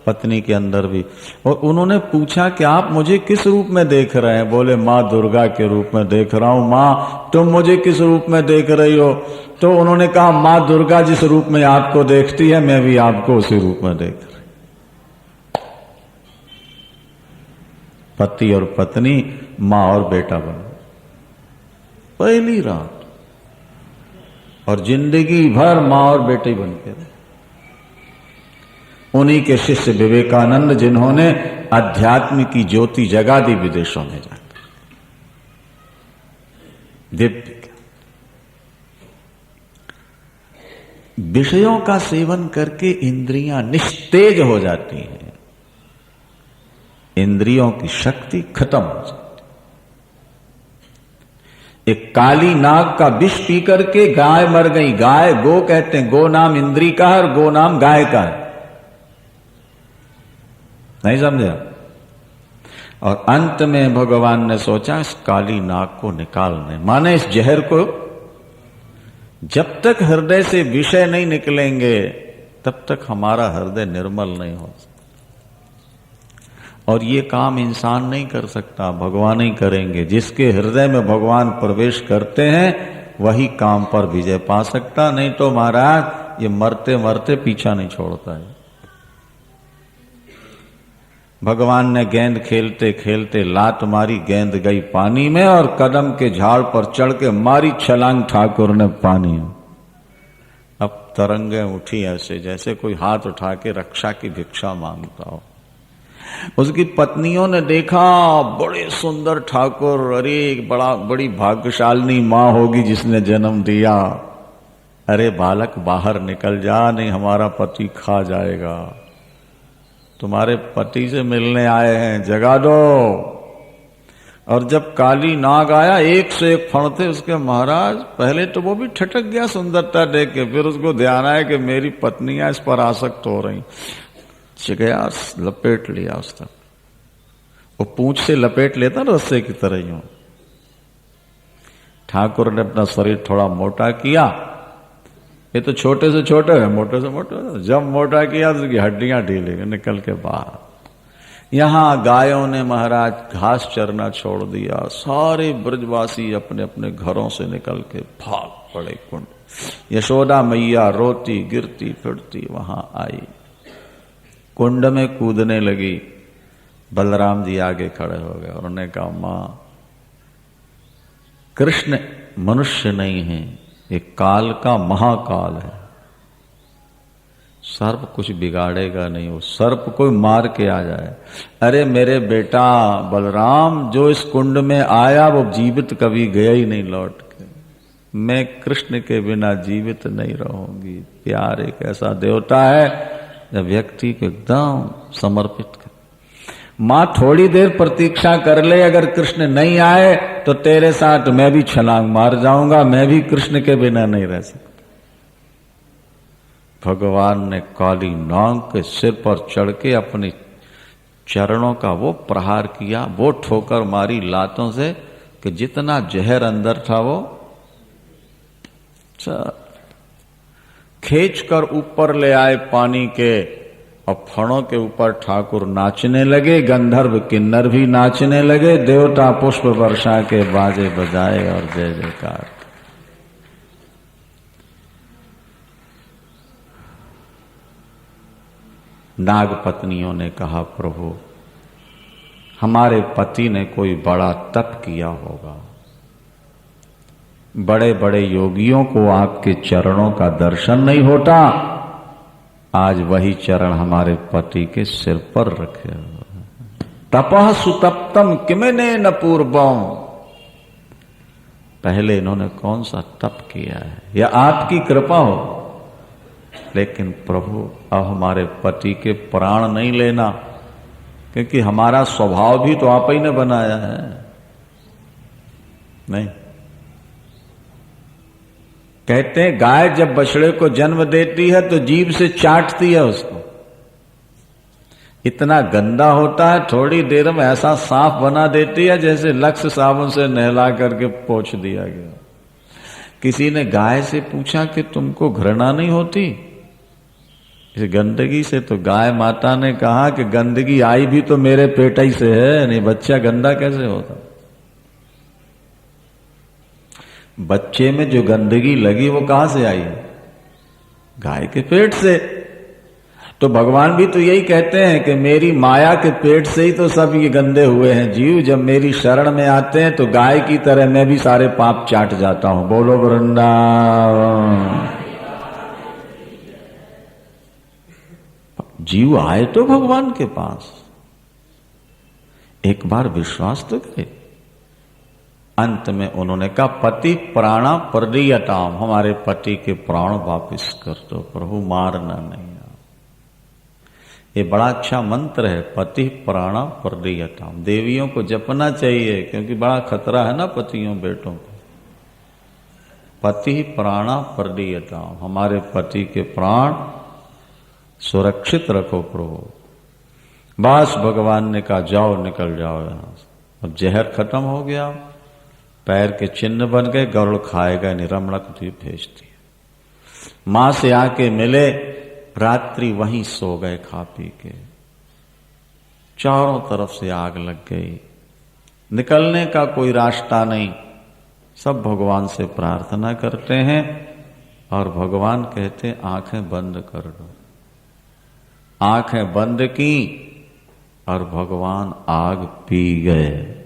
पत्नी के अंदर भी। और उन्होंने पूछा कि आप मुझे किस रूप में देख रहे हैं? बोले मां दुर्गा के रूप में देख रहा हूं। मां तुम मुझे किस रूप में देख रही हो? तो उन्होंने कहा मां दुर्गा जिस रूप में आपको देखती है, मैं भी आपको उसी रूप में देख रही। पति और पत्नी, मां और बेटा बन पहली रात, और जिंदगी भर मां और बेटे बन के रहे। उन्हीं के शिष्य विवेकानंद, जिन्होंने अध्यात्म की ज्योति जगा दी विदेशों में जाकर। दिव्य विषयों का सेवन करके इंद्रियां निस्तेज हो जाती हैं, इंद्रियों की शक्ति खत्म हो जाती। एक काली नाग का विष पी करके गाय मर गई। गाय, गो कहते हैं, गो नाम इंद्री का है और गो नाम गाय का है, नहीं समझा? और अंत में भगवान ने सोचा इस काली नाग को निकालने, माने इस जहर को, जब तक हृदय से विषय नहीं निकलेंगे तब तक हमारा हृदय निर्मल नहीं हो सकता। और ये काम इंसान नहीं कर सकता, भगवान ही करेंगे। जिसके हृदय में भगवान प्रवेश करते हैं वही काम पर विजय पा सकता, नहीं तो महाराज ये मरते मरते पीछा नहीं छोड़ता है। भगवान ने गेंद खेलते खेलते लात मारी, गेंद गई पानी में, और कदम के झाड़ पर चढ़ के मारी छलांग ठाकुर ने पानी में। अब तरंगे उठी ऐसे जैसे कोई हाथ उठा के रक्षा की भिक्षा मांगता हो। उसकी पत्नियों ने देखा, बड़े सुंदर ठाकुर, अरे बड़ी भाग्यशालिनी मां होगी जिसने जन्म दिया। अरे बालक बाहर निकल जा, नहीं हमारा पति खा जाएगा। तुम्हारे पति से मिलने आए हैं, जगा दो। और जब काली नाग आया, एक से एक फण थे उसके महाराज। पहले तो वो भी ठटक गया सुंदरता देख के, फिर उसको ध्यान आया कि मेरी पत्नियां इस पर आसक्त हो रही। गया, लपेट लिया उसका। वो पूंछ से लपेट लेता ना रस्से की तरह यूं। ठाकुर ने अपना शरीर थोड़ा मोटा किया। ये तो छोटे से छोटे है, मोटे से मोटे। जब मोटा किया तो उसकी हड्डियां ढीली निकल के बाहर। यहां गायों ने महाराज घास चरना छोड़ दिया। सारे ब्रजवासी अपने अपने घरों से निकल के भाग पड़े कुंड। यशोदा मैया रोती गिरती फिरती वहां आई, कुंड में कूदने लगी। बलराम जी आगे खड़े हो गए और उन्होंने कहा मां कृष्ण मनुष्य नहीं है, ये काल का महाकाल है। सर्प कुछ बिगाड़ेगा नहीं, वो सर्प कोई मार के आ जाए। अरे मेरे बेटा बलराम, जो इस कुंड में आया वो जीवित कभी गया ही नहीं लौट के। मैं कृष्ण के बिना जीवित नहीं रहूंगी। प्यार एक ऐसा देवता है जब व्यक्ति को एकदम समर्पित कर। मां थोड़ी देर प्रतीक्षा कर ले, अगर कृष्ण नहीं आए तो तेरे साथ मैं भी छलांग मार जाऊंगा, मैं भी कृष्ण के बिना नहीं रह सकता। भगवान ने काली नाग के सिर पर चढ़ के अपने चरणों का वो प्रहार किया, वो ठोकर मारी लातों से कि जितना जहर अंदर था वो खींच कर ऊपर ले आए पानी के, और फणों के ऊपर ठाकुर नाचने लगे, गंधर्व किन्नर भी नाचने लगे, देवता पुष्प वर्षा के बाजे बजाए और जय जयकार। नाग पत्नियों ने कहा, प्रभु हमारे पति ने कोई बड़ा तप किया होगा, बड़े बड़े योगियों को आपके चरणों का दर्शन नहीं होता, आज वही चरण हमारे पति के सिर पर रखे हुए। तपः सुतप्तम किमेने न पूर्वम, पहले इन्होंने कौन सा तप किया है, या आपकी कृपा हो। लेकिन प्रभु अब हमारे पति के प्राण नहीं लेना, क्योंकि हमारा स्वभाव भी तो आप ही ने बनाया है। नहीं, कहते हैं गाय जब बछड़े को जन्म देती है तो जीभ से चाटती है उसको, इतना गंदा होता है, थोड़ी देर में ऐसा साफ बना देती है जैसे लक्स साबुन से नहला करके पोंछ दिया गया। किसी ने गाय से पूछा कि तुमको घृणा नहीं होती इस गंदगी से? तो गाय माता ने कहा कि गंदगी आई भी तो मेरे पेट ही से है, नहीं बच्चा गंदा कैसे होता। बच्चे में जो गंदगी लगी वो कहां से आई? गाय के पेट से। तो भगवान भी तो यही कहते हैं कि मेरी माया के पेट से ही तो सब ये गंदे हुए हैं जीव, जब मेरी शरण में आते हैं तो गाय की तरह मैं भी सारे पाप चाट जाता हूं। बोलो वृंदावन। जीव आए तो भगवान के पास, एक बार विश्वास तो करे। अंत में उन्होंने कहा पति प्राणा परदीयताम, हमारे पति के प्राण वापिस कर दो प्रभु, मारना नहीं। ये बड़ा अच्छा मंत्र है, पति प्राणा परदीयताम। देवियों को जपना चाहिए क्योंकि बड़ा खतरा है ना पतियों बेटों को। पति प्राणा परदीयताम, हमारे पति के प्राण सुरक्षित रखो प्रभु। बस भगवान ने कहा जाओ निकल जाओ यहां से। अब जहर खत्म हो गया, पैर के चिन्ह बन गए, गरुड़ खाएगा नहीं, रमणक द्वीप भेजती है। मां से आके मिले, रात्रि वहीं सो गए खा पी के। चारों तरफ से आग लग गई, निकलने का कोई रास्ता नहीं। सब भगवान से प्रार्थना करते हैं और भगवान कहते आंखें बंद कर दो। आंखें बंद की और भगवान आग पी गए।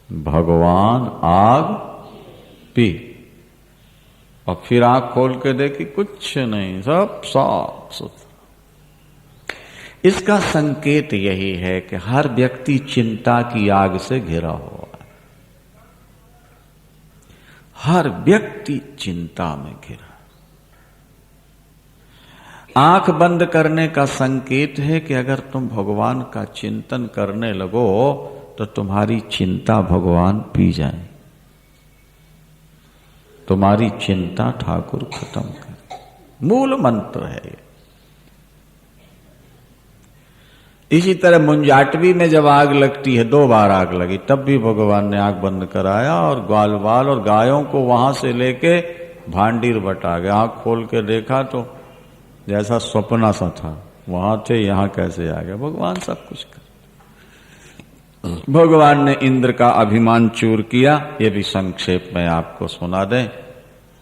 भगवान आग पी, और फिर आंख खोल के देखी कुछ नहीं, सब साफ सुथरा। इसका संकेत यही है कि हर व्यक्ति चिंता की आग से घिरा हुआ है। हर व्यक्ति चिंता में घिरा। आंख बंद करने का संकेत है कि अगर तुम भगवान का चिंतन करने लगो तो तुम्हारी चिंता भगवान पी जाए। तुम्हारी चिंता ठाकुर खत्म कर, मूल मंत्र है ये। इसी तरह मुंजाटवी में जब आग लगती है, 2 बार आग लगी, तब भी भगवान ने आग बंद कराया और ग्वाल बाल और गायों को वहां से लेके भांडीर बटा गया। आंख खोल के देखा तो जैसा स्वप्न सा था, वहां थे, यहां कैसे आ गया। भगवान सब कुछ कर। भगवान ने इंद्र का अभिमान चूर किया, ये भी संक्षेप में आपको सुना दें।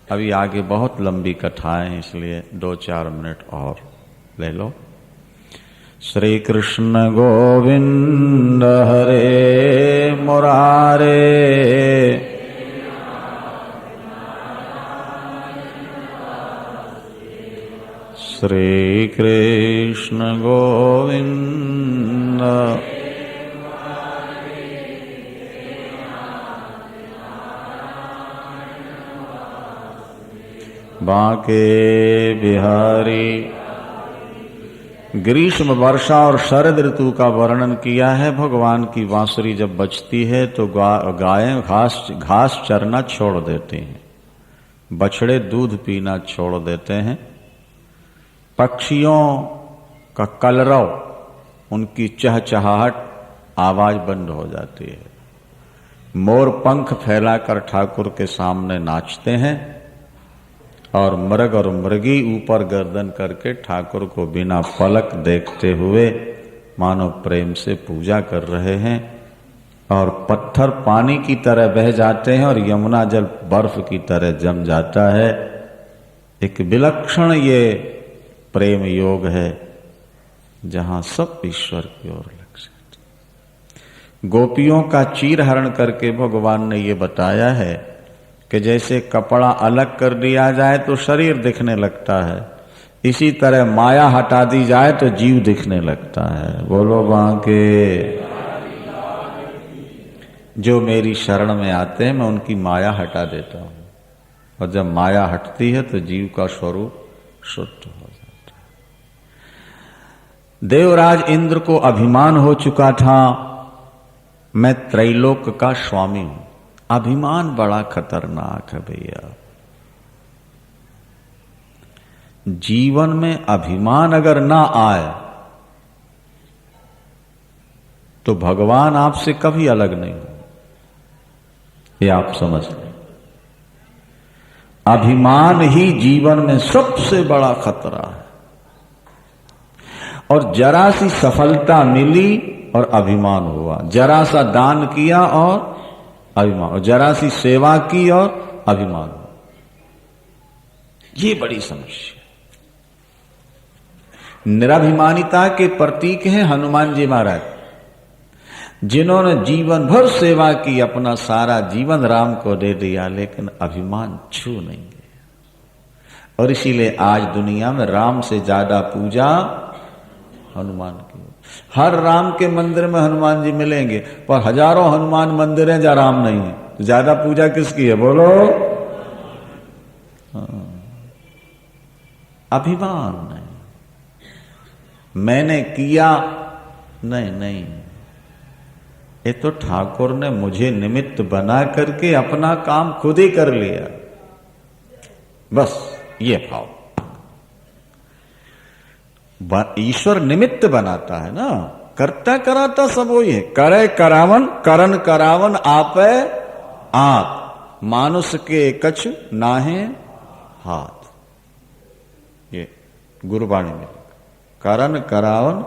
अभी आगे बहुत लंबी कथाएं हैं, इसलिए 2-4 मिनट और ले लो। श्री कृष्ण गोविंद हरे मुरारे श्री कृष्ण गोविंद। बांके बिहारी। ग्रीष्म, वर्षा और शरद ऋतु का वर्णन किया है। भगवान की बांसुरी जब बजती है तो गायें घास चरना छोड़ देती हैं, बछड़े दूध पीना छोड़ देते हैं, पक्षियों का कलरव, उनकी चहचहाहट, आवाज बंद हो जाती है। मोर पंख फैलाकर ठाकुर के सामने नाचते हैं और मृग और मृगी ऊपर गर्दन करके ठाकुर को बिना पलक देखते हुए मानो प्रेम से पूजा कर रहे हैं। और पत्थर पानी की तरह बह जाते हैं और यमुना जल बर्फ की तरह जम जाता है। एक विलक्षण ये प्रेम योग है जहां सब ईश्वर की ओर लग जाते। गोपियों का चीरहरण करके भगवान ने ये बताया है कि जैसे कपड़ा अलग कर दिया जाए तो शरीर दिखने लगता है, इसी तरह माया हटा दी जाए तो जीव दिखने लगता है। बोलो बांके। जो मेरी शरण में आते हैं मैं उनकी माया हटा देता हूं, और जब माया हटती है तो जीव का स्वरूप शुद्ध हो जाता है। देवराज इंद्र को अभिमान हो चुका था, मैं त्रैलोक का स्वामी हूं। अभिमान बड़ा खतरनाक है भैया। जीवन में अभिमान अगर ना आए तो भगवान आपसे कभी अलग नहीं हो, ये आप समझ लें। अभिमान ही जीवन में सबसे बड़ा खतरा है। और जरा सी सफलता मिली और अभिमान हुआ, जरा सा दान किया और अभिमान, और जरा सी सेवा की और अभिमान हुआ। ये बड़ी समस्या। निराभिमानिता के प्रतीक हैं हनुमान जी महाराज, जिन्होंने जीवन भर सेवा की, अपना सारा जीवन राम को दे दिया, लेकिन अभिमान छू नहीं गया। और इसीलिए आज दुनिया में राम से ज्यादा पूजा हनुमान की। हर राम के मंदिर में हनुमान जी मिलेंगे, पर हजारों हनुमान मंदिर हैं जहां राम नहीं है। ज्यादा पूजा किसकी है बोलो? अभिमान नहीं, मैंने किया नहीं, ये तो ठाकुर ने मुझे निमित्त बना करके अपना काम खुद ही कर लिया, बस ये भाव। ईश्वर निमित्त बनाता है ना, करता कराता सब वही है। करे करावन करन करावन आपे आप, मानुष के कछु नाहे हाथ। ये गुरबाणी में करन करावन,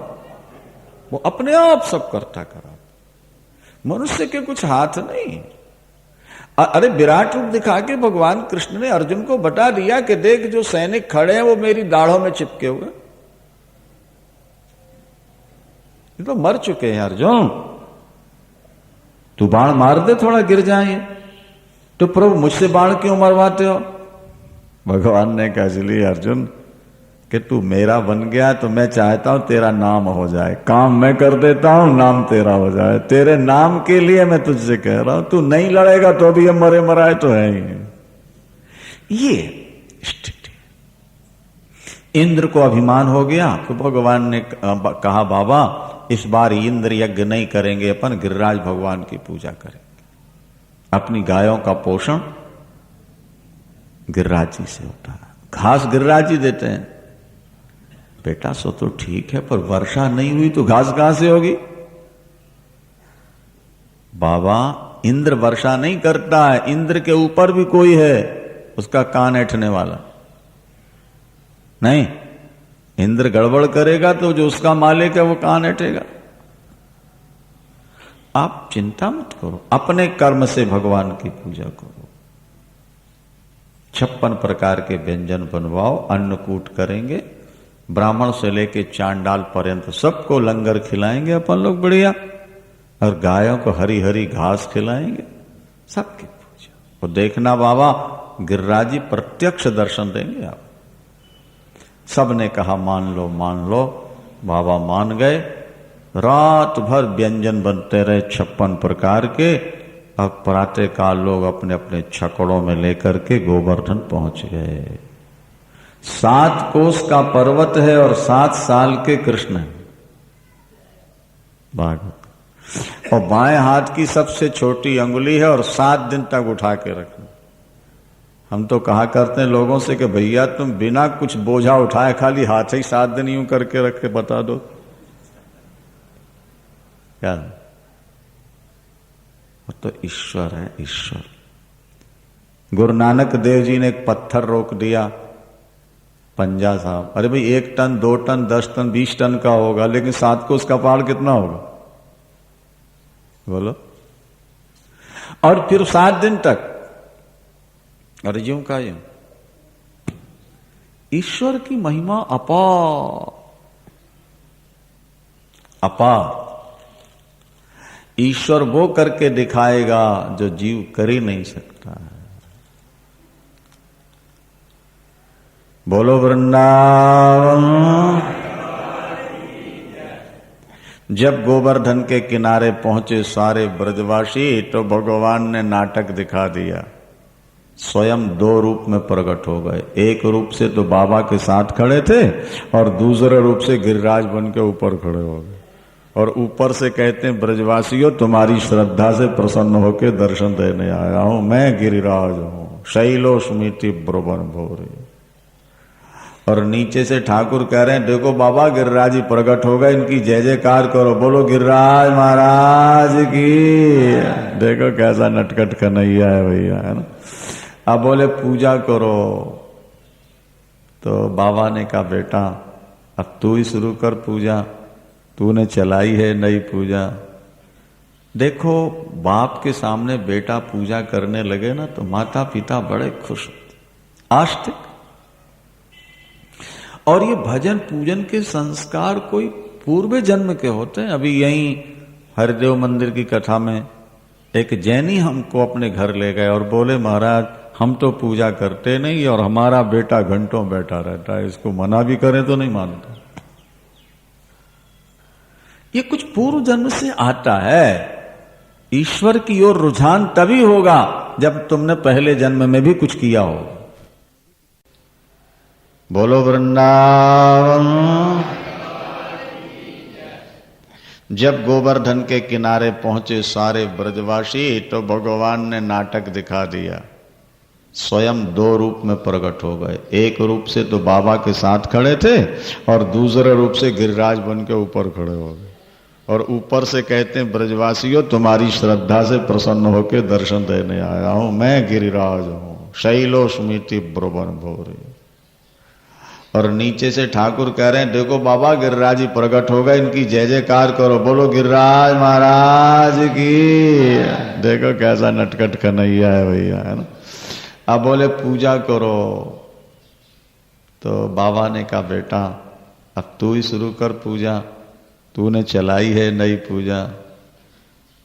वो अपने आप सब करता करा, मनुष्य के कुछ हाथ नहीं। अरे विराट रूप दिखा के भगवान कृष्ण ने अर्जुन को बता दिया कि देख जो सैनिक खड़े हैं वो मेरी दाढ़ों में चिपके हुए, ये तो मर चुके हैं। अर्जुन तू बाण मार दे, थोड़ा गिर जाए। तो प्रभु मुझसे बाण क्यों मरवाते हो? भगवान ने कहा इसलिए अर्जुन कि तू मेरा बन गया तो मैं चाहता हूं तेरा नाम हो जाए। काम मैं कर देता हूं, नाम तेरा हो जाए। तेरे नाम के लिए मैं तुझसे कह रहा हूं, तू नहीं लड़ेगा तो भी हम मरे मराए तो है ही। ये स्थिति। इंद्र को अभिमान हो गया तो भगवान ने कहा बाबा इस बार इंद्र यज्ञ नहीं करेंगे, अपन गिरिराज भगवान की पूजा करेंगे। अपनी गायों का पोषण गिरिराज जी से होता है, घास गिरिराज जी देते हैं। बेटा सो तो ठीक है, पर वर्षा नहीं हुई तो घास कहां से होगी? बाबा इंद्र वर्षा नहीं करता है, इंद्र के ऊपर भी कोई है उसका कान ऐंठने वाला। नहीं, इंद्र गड़बड़ करेगा तो जो उसका मालिक है वो कान ऐंठेगा। आप चिंता मत करो, अपने कर्म से भगवान की पूजा करो। 56 प्रकार के व्यंजन बनवाओ, अन्नकूट करेंगे, ब्राह्मण से लेके चांडाल पर्यंत सबको लंगर खिलाएंगे अपन लोग बढ़िया, और गायों को हरी हरी घास खिलाएंगे, सबकी पूजा। और देखना बाबा गिरिराज जी प्रत्यक्ष दर्शन देंगे आप। सबने कहा मान लो मान लो। बाबा मान गए। रात भर व्यंजन बनते रहे 56 प्रकार के। अब प्रातः काल लोग अपने अपने छकड़ों में लेकर के गोवर्धन पहुंच गए। 7 कोस का पर्वत है और 7 साल के कृष्ण है भागवत। और बाएं हाथ की सबसे छोटी अंगुली है और 7 दिन तक उठा के रखना। हम तो कहा करते हैं लोगों से कि भैया तुम बिना कुछ बोझा उठाए खाली हाथ ही 7 दिन यूं करके रख के बता दो क्या। तो ईश्वर है ईश्वर। गुरु नानक देव जी ने एक पत्थर रोक दिया पंजा साहब। अरे भाई 1 टन 2 टन 10 टन 20 टन का होगा, लेकिन 7 को उसका पहाड़ कितना होगा बोलो। और फिर 7 दिन तक अरे यूं का यूं। ईश्वर की महिमा अपार अपार। ईश्वर वो करके दिखाएगा जो जीव कर ही नहीं सकता है। बोलो वृंदावन। जब गोवर्धन के किनारे पहुंचे सारे ब्रजवासी तो भगवान ने नाटक दिखा दिया। स्वयं 2 रूप में प्रकट हो गए। एक रूप से तो बाबा के साथ खड़े थे और दूसरे रूप से गिरिराज बन के ऊपर खड़े हो गए। और ऊपर से कहते हैं ब्रजवासियों तुम्हारी श्रद्धा से प्रसन्न होकर दर्शन देने आया हूं, मैं गिरिराज हूं, शैलो स्मृति ब्रुवन भोरे। और नीचे से ठाकुर कह रहे हैं देखो बाबा गिरिराज जी प्रकट हो गए, इनकी जय जयकार करो, बोलो गिरिराज महाराज की। देखो कैसा नटखट कन्हैया है भैया, है ना। अब बोले पूजा करो। तो बाबा ने कहा बेटा अब तू ही शुरू कर पूजा, तूने चलाई है नई पूजा। देखो बाप के सामने बेटा पूजा करने लगे ना तो माता पिता बड़े खुश होते आस्तिक। और ये भजन पूजन के संस्कार कोई पूर्व जन्म के होते हैं। अभी यहीं हरिदेव मंदिर की कथा में एक जैनी हमको अपने घर ले गए और बोले महाराज हम तो पूजा करते नहीं और हमारा बेटा घंटों बैठा रहता है, इसको मना भी करें तो नहीं मानता। ये कुछ पूर्व जन्म से आता है। ईश्वर की ओर रुझान तभी होगा जब तुमने पहले जन्म में भी कुछ किया हो। बोलो वृंदावन। जब गोवर्धन के किनारे पहुंचे सारे ब्रजवासी तो भगवान ने नाटक दिखा दिया। स्वयं 2 रूप में प्रकट हो गए। एक रूप से तो बाबा के साथ खड़े थे और दूसरे रूप से गिरिराज बन के ऊपर खड़े हो गए। और ऊपर से कहते हैं ब्रजवासियों तुम्हारी श्रद्धा से प्रसन्न होकर दर्शन देने आया हूं, मैं गिरिराज हूं, शैलो स्मृति ब्रुवन भोरे। और नीचे से ठाकुर कह रहे हैं देखो बाबा गिरिराज जी प्रकट हो गए, इनकी जय जयकार करो, बोलो गिरिराज महाराज की। देखो कैसा नटखट कन्हैया है भैया, है ना। अब बोले पूजा करो। तो बाबा ने कहा बेटा अब तू ही शुरू कर पूजा, तूने चलाई है नई पूजा।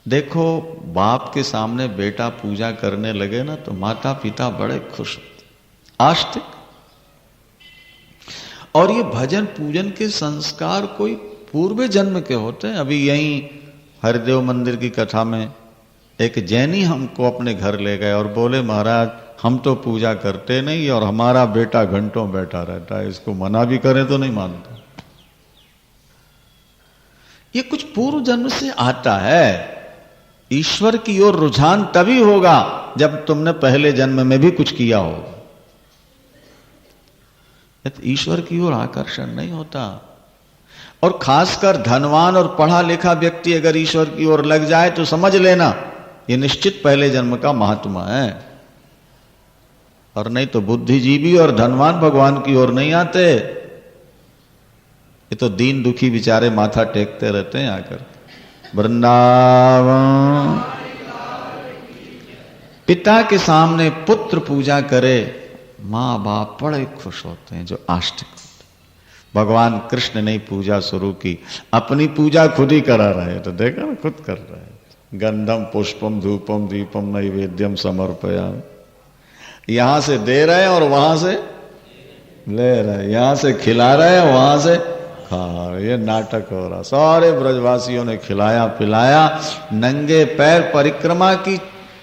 देखो बाप के सामने बेटा पूजा करने लगे ना तो माता पिता बड़े खुश होते आस्तिक। और ये भजन पूजन के संस्कार कोई पूर्व जन्म के होते हैं। अभी यहीं हरिदेव मंदिर की कथा में एक जैनी हमको अपने घर ले गए और बोले महाराज हम तो पूजा करते नहीं और हमारा बेटा घंटों बैठा रहता है, इसको मना भी करें तो नहीं मानता। ये कुछ पूर्व जन्म से आता है। ईश्वर की ओर रुझान तभी होगा जब तुमने पहले जन्म में भी कुछ किया हो। ईश्वर की ओर आकर्षण नहीं होता। और खासकर धनवान और पढ़ा लिखा व्यक्ति अगर ईश्वर की ओर लग जाए तो समझ लेना ये निश्चित पहले जन्म का महात्मा है। और नहीं तो बुद्धिजीवी और धनवान भगवान की ओर नहीं आते। ये तो दीन दुखी बेचारे माथा टेकते रहते हैं आकर। वृंदावन। पिता के सामने पुत्र पूजा करे, माँ बाप बड़े खुश होते हैं जो आस्तिक होते। भगवान कृष्ण ने पूजा शुरू की, अपनी पूजा खुद ही करा रहे तो देखा ना, खुद कर रहे हैं। गंधम पुष्पम धूपम दीपम नैवेद्यम समर्पयामि। यहां से दे रहे हैं और वहां से ले रहे, यहां से खिला रहे हैं, वहां से खा रहे। ये नाटक हो रहा। सारे ब्रजवासियों ने खिलाया पिलाया, नंगे पैर परिक्रमा की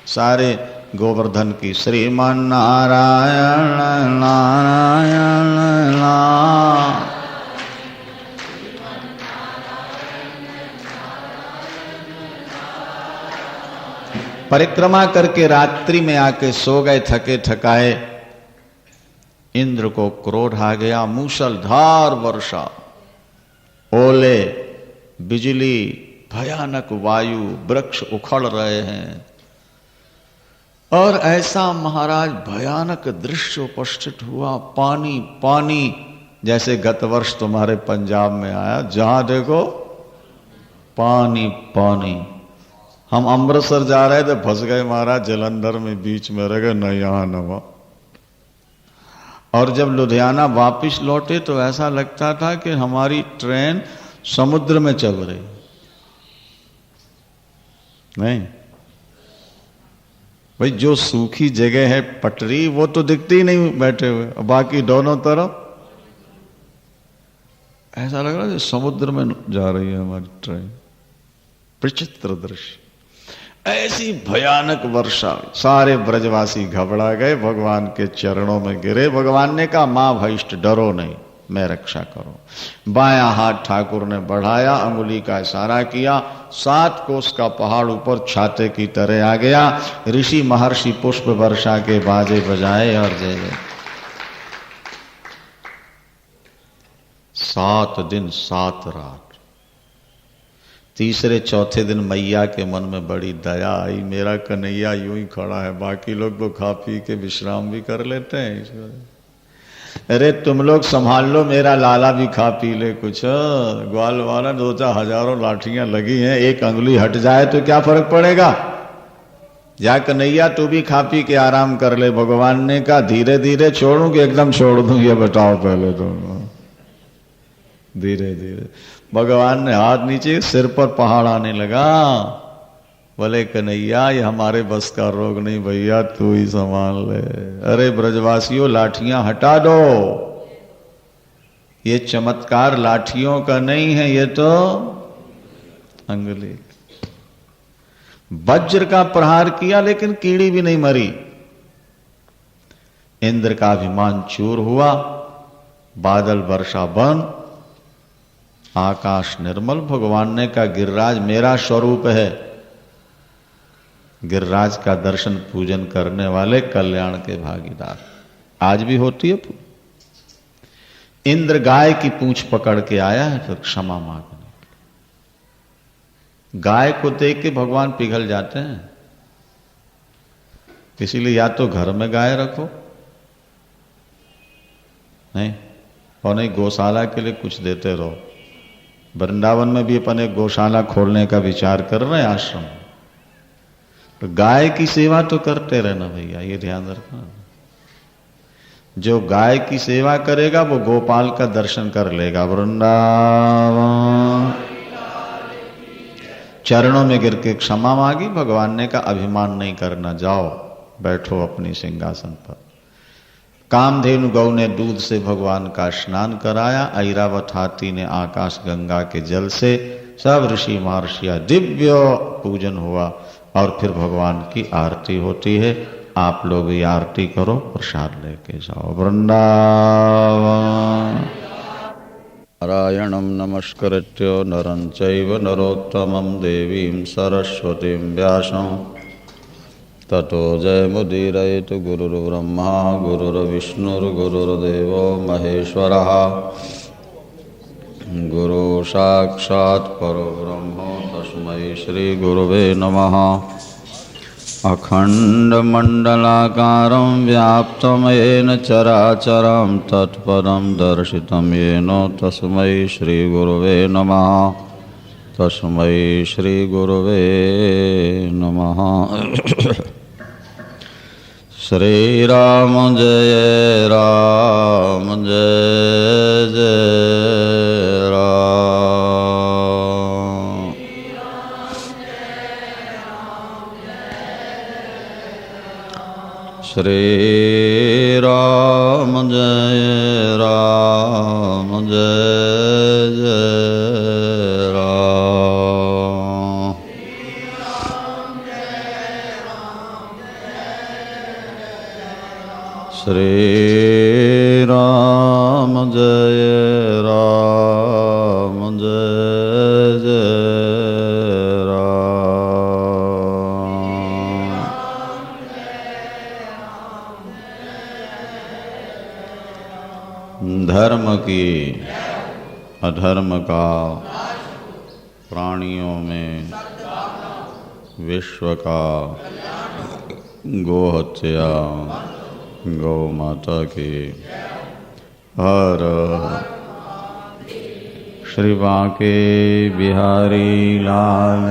सारे गोवर्धन की। श्रीमान नारायण नारायण नारायण। परिक्रमा करके रात्रि में आके सो गए थके थकाए। इंद्र को क्रोध आ गया, मूसलधार वर्षा, ओले, बिजली, भयानक वायु, वृक्ष उखड़ रहे हैं और ऐसा महाराज भयानक दृश्य उपस्थित हुआ। पानी पानी, जैसे गत वर्ष तुम्हारे पंजाब में आया, जहां देखो पानी पानी। हम अमृतसर जा रहे थे, फंस गए महाराज जलंधर में, बीच में रह गए, न यहां न वहां। और जब लुधियाना वापस लौटे तो ऐसा लगता था कि हमारी ट्रेन समुद्र में चल रही। नहीं भाई, जो सूखी जगह है पटरी, वो तो दिखती ही नहीं बैठे हुए, बाकी दोनों तरफ ऐसा लग रहा है समुद्र में जा रही है हमारी ट्रेन। विचित्र दृश्य, ऐसी भयानक वर्षा। सारे ब्रजवासी घबरा गए, भगवान के चरणों में गिरे। भगवान ने कहा, मां भइष्ट डरो नहीं, मैं रक्षा करो। बायां हाथ ठाकुर ने बढ़ाया, अंगुली का इशारा किया, 7 कोस का पहाड़ ऊपर छाते की तरह आ गया। ऋषि महर्षि पुष्प वर्षा के बाजे बजाए और जय जय। 7 दिन 7 रात। तीसरे चौथे दिन मैया के मन में बड़ी दया आई, मेरा कन्हैया यूं ही खड़ा है, बाकी लोग तो खा पी के विश्राम भी कर लेते हैं। अरे तुम लोग संभाल लो, मेरा लाला भी खा पी ले कुछ। ग्वाल वाला 2-4 हजारों लाठियां लगी हैं, एक अंगुली हट जाए तो क्या फर्क पड़ेगा। जा कन्हैया तू भी खा पी के आराम कर ले। भगवान ने कहा, धीरे धीरे छोड़ूं कि एकदम छोड़ दूं, ये बताओ पहले तो। धीरे धीरे। भगवान ने हाथ नीचे, सिर पर पहाड़ आने लगा। बोले कन्हैया, ये हमारे बस का रोग नहीं भैया, तू ही संभाल ले। अरे ब्रजवासियों, लाठियां हटा दो। ये चमत्कार लाठियों का नहीं है, ये तो अंगुली। वज्र का प्रहार किया लेकिन कीड़ी भी नहीं मरी। इंद्र का अभिमान चूर हुआ, बादल वर्षा बंद, आकाश निर्मल। भगवान ने कहा, गिरिराज मेरा स्वरूप है। गिरिराज का दर्शन पूजन करने वाले कल्याण के भागीदार। आज भी होती है। इंद्र गाय की पूंछ पकड़ के आया है फिर क्षमा मांगने। गाय को देख के भगवान पिघल जाते हैं। इसीलिए या तो घर में गाय रखो, नहीं और नहीं गौशाला के लिए कुछ देते रहो। वृंदावन में भी अपन एक गौशाला खोलने का विचार कर रहे हैं, आश्रम। तो गाय की सेवा तो करते रहना भैया, ये ध्यान रखना। जो गाय की सेवा करेगा वो गोपाल का दर्शन कर लेगा। वृंदावन चरणों में गिर के क्षमा मांगी। भगवान ने कहा, अभिमान नहीं करना, जाओ बैठो अपनी सिंहासन पर। कामधेनु गौ ने दूध से भगवान का स्नान कराया। ऐरावत हाथी ने आकाश गंगा के जल से, सब ऋषि महर्षियां दिव्य पूजन हुआ और फिर भगवान की आरती होती है। आप लोग भी आरती करो, प्रसाद लेके जाओ। वृंदावन। नारायणं नमस्कृत्य नरं चैव नरोत्तमं देवीं सरस्वतीं व्यासं ततो जयमुदीरयतु। गुरुर्ब्रह्मा गुरुर्विष्णुर्गुरुर्देवो महेश्वरः, गुरु साक्षात् परब्रह्म तस्मै श्री गुरुवे नमः। अखण्डमण्डलाकारं व्याप्तं येन चराचरं तत्पदं दर्शितं येन तस्मै श्री गुरुवे नमः। तस्मै श्री गुरुवे नमः। श्री राम जय राम जय जय राम। श्री राम जय राम जय जय राम। श्री राम जय राम जय जय राम। धर्म की अधर्म का प्राणियों में विश्व का गोहत्या गौ माता की हर श्री बांके बिहारी लाल।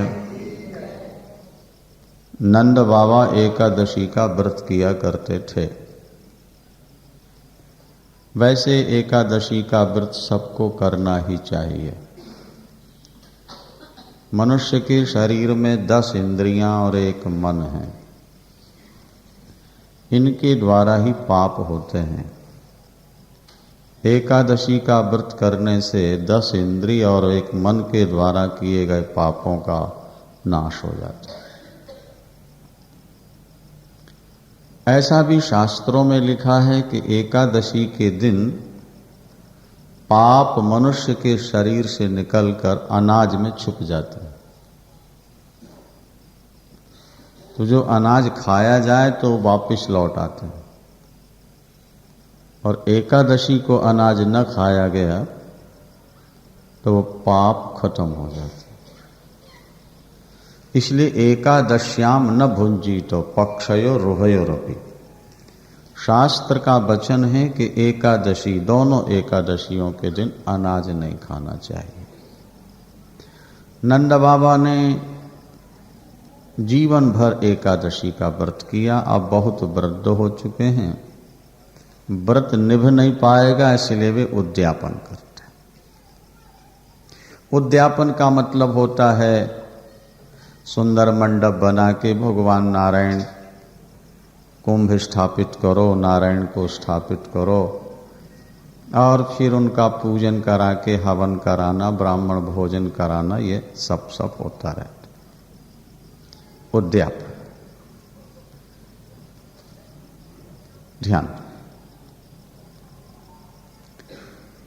नंद बाबा एकादशी का व्रत किया करते थे। वैसे एकादशी का व्रत सबको करना ही चाहिए। मनुष्य के शरीर में 10 इंद्रियां और 1 मन है। इनके द्वारा ही पाप होते हैं। एकादशी का व्रत करने से 10 इंद्रिय और 1 मन के द्वारा किए गए पापों का नाश हो जाता है। ऐसा भी शास्त्रों में लिखा है कि एकादशी के दिन पाप मनुष्य के शरीर से निकलकर अनाज में छुप जाते हैं। तो जो अनाज खाया जाए तो वापस लौट आते हैं, और एकादशी को अनाज न खाया गया तो वो पाप खत्म हो जाते। इसलिए एकादश्याम न भुंजी तो पक्षयो रोहयोरपि। शास्त्र का वचन है कि एकादशी, दोनों एकादशियों के दिन अनाज नहीं खाना चाहिए। नंद बाबा ने जीवन भर एकादशी का व्रत किया। अब बहुत वृद्ध हो चुके हैं, व्रत निभ नहीं पाएगा, इसलिए वे उद्यापन करते हैं। उद्यापन का मतलब होता है सुंदर मंडप बना के भगवान नारायण कुंभ स्थापित करो, नारायण को स्थापित करो, और फिर उनका पूजन करा के हवन कराना, ब्राह्मण भोजन कराना, ये सब होता रहता। उद्यापन। ध्यान।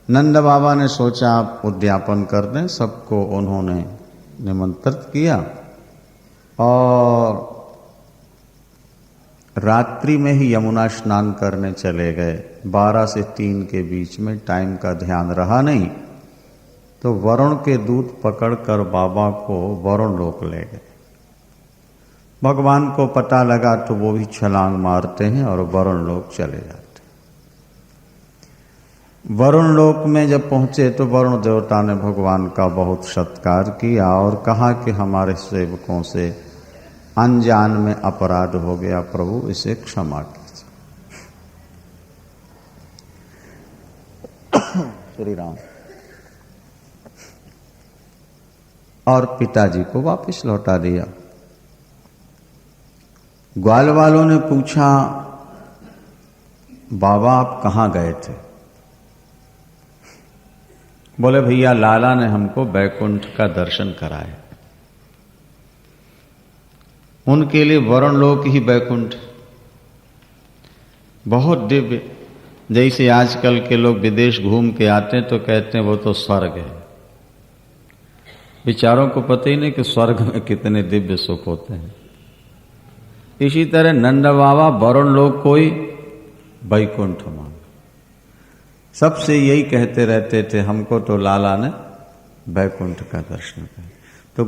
नंद बाबा ने सोचा आप उद्यापन कर दें। सबको उन्होंने निमंत्रित किया और रात्रि में ही यमुना स्नान करने चले गए। 12 से 3 के बीच में, टाइम का ध्यान रहा नहीं तो वरुण के दूत पकड़कर बाबा को वरुण लोक ले गए। भगवान को पता लगा तो वो भी छलांग मारते हैं और वरुण लोक चले जाते। वरुण लोक में जब पहुंचे तो वरुण देवता ने भगवान का बहुत सत्कार किया और कहा कि हमारे सेवकों से अनजान में अपराध हो गया, प्रभु इसे क्षमा कीजिए। श्री राम। और पिताजी को वापस लौटा दिया। ग्वाल वालों ने पूछा, बाबा आप कहाँ गए थे? बोले भैया लाला ने हमको बैकुंठ का दर्शन कराया। उनके लिए वरुण लोक ही बैकुंठ, बहुत दिव्य। जैसे आजकल के लोग विदेश घूम के आते हैं तो कहते हैं वो तो स्वर्ग है। बेचारों को पता ही नहीं कि स्वर्ग में कितने दिव्य सुख होते हैं। इसी तरह नंद बाबा वरुण लोक को ही बैकुंठ मान, सबसे यही कहते रहते थे, हमको तो लाला ने बैकुंठ का दर्शन किया। तो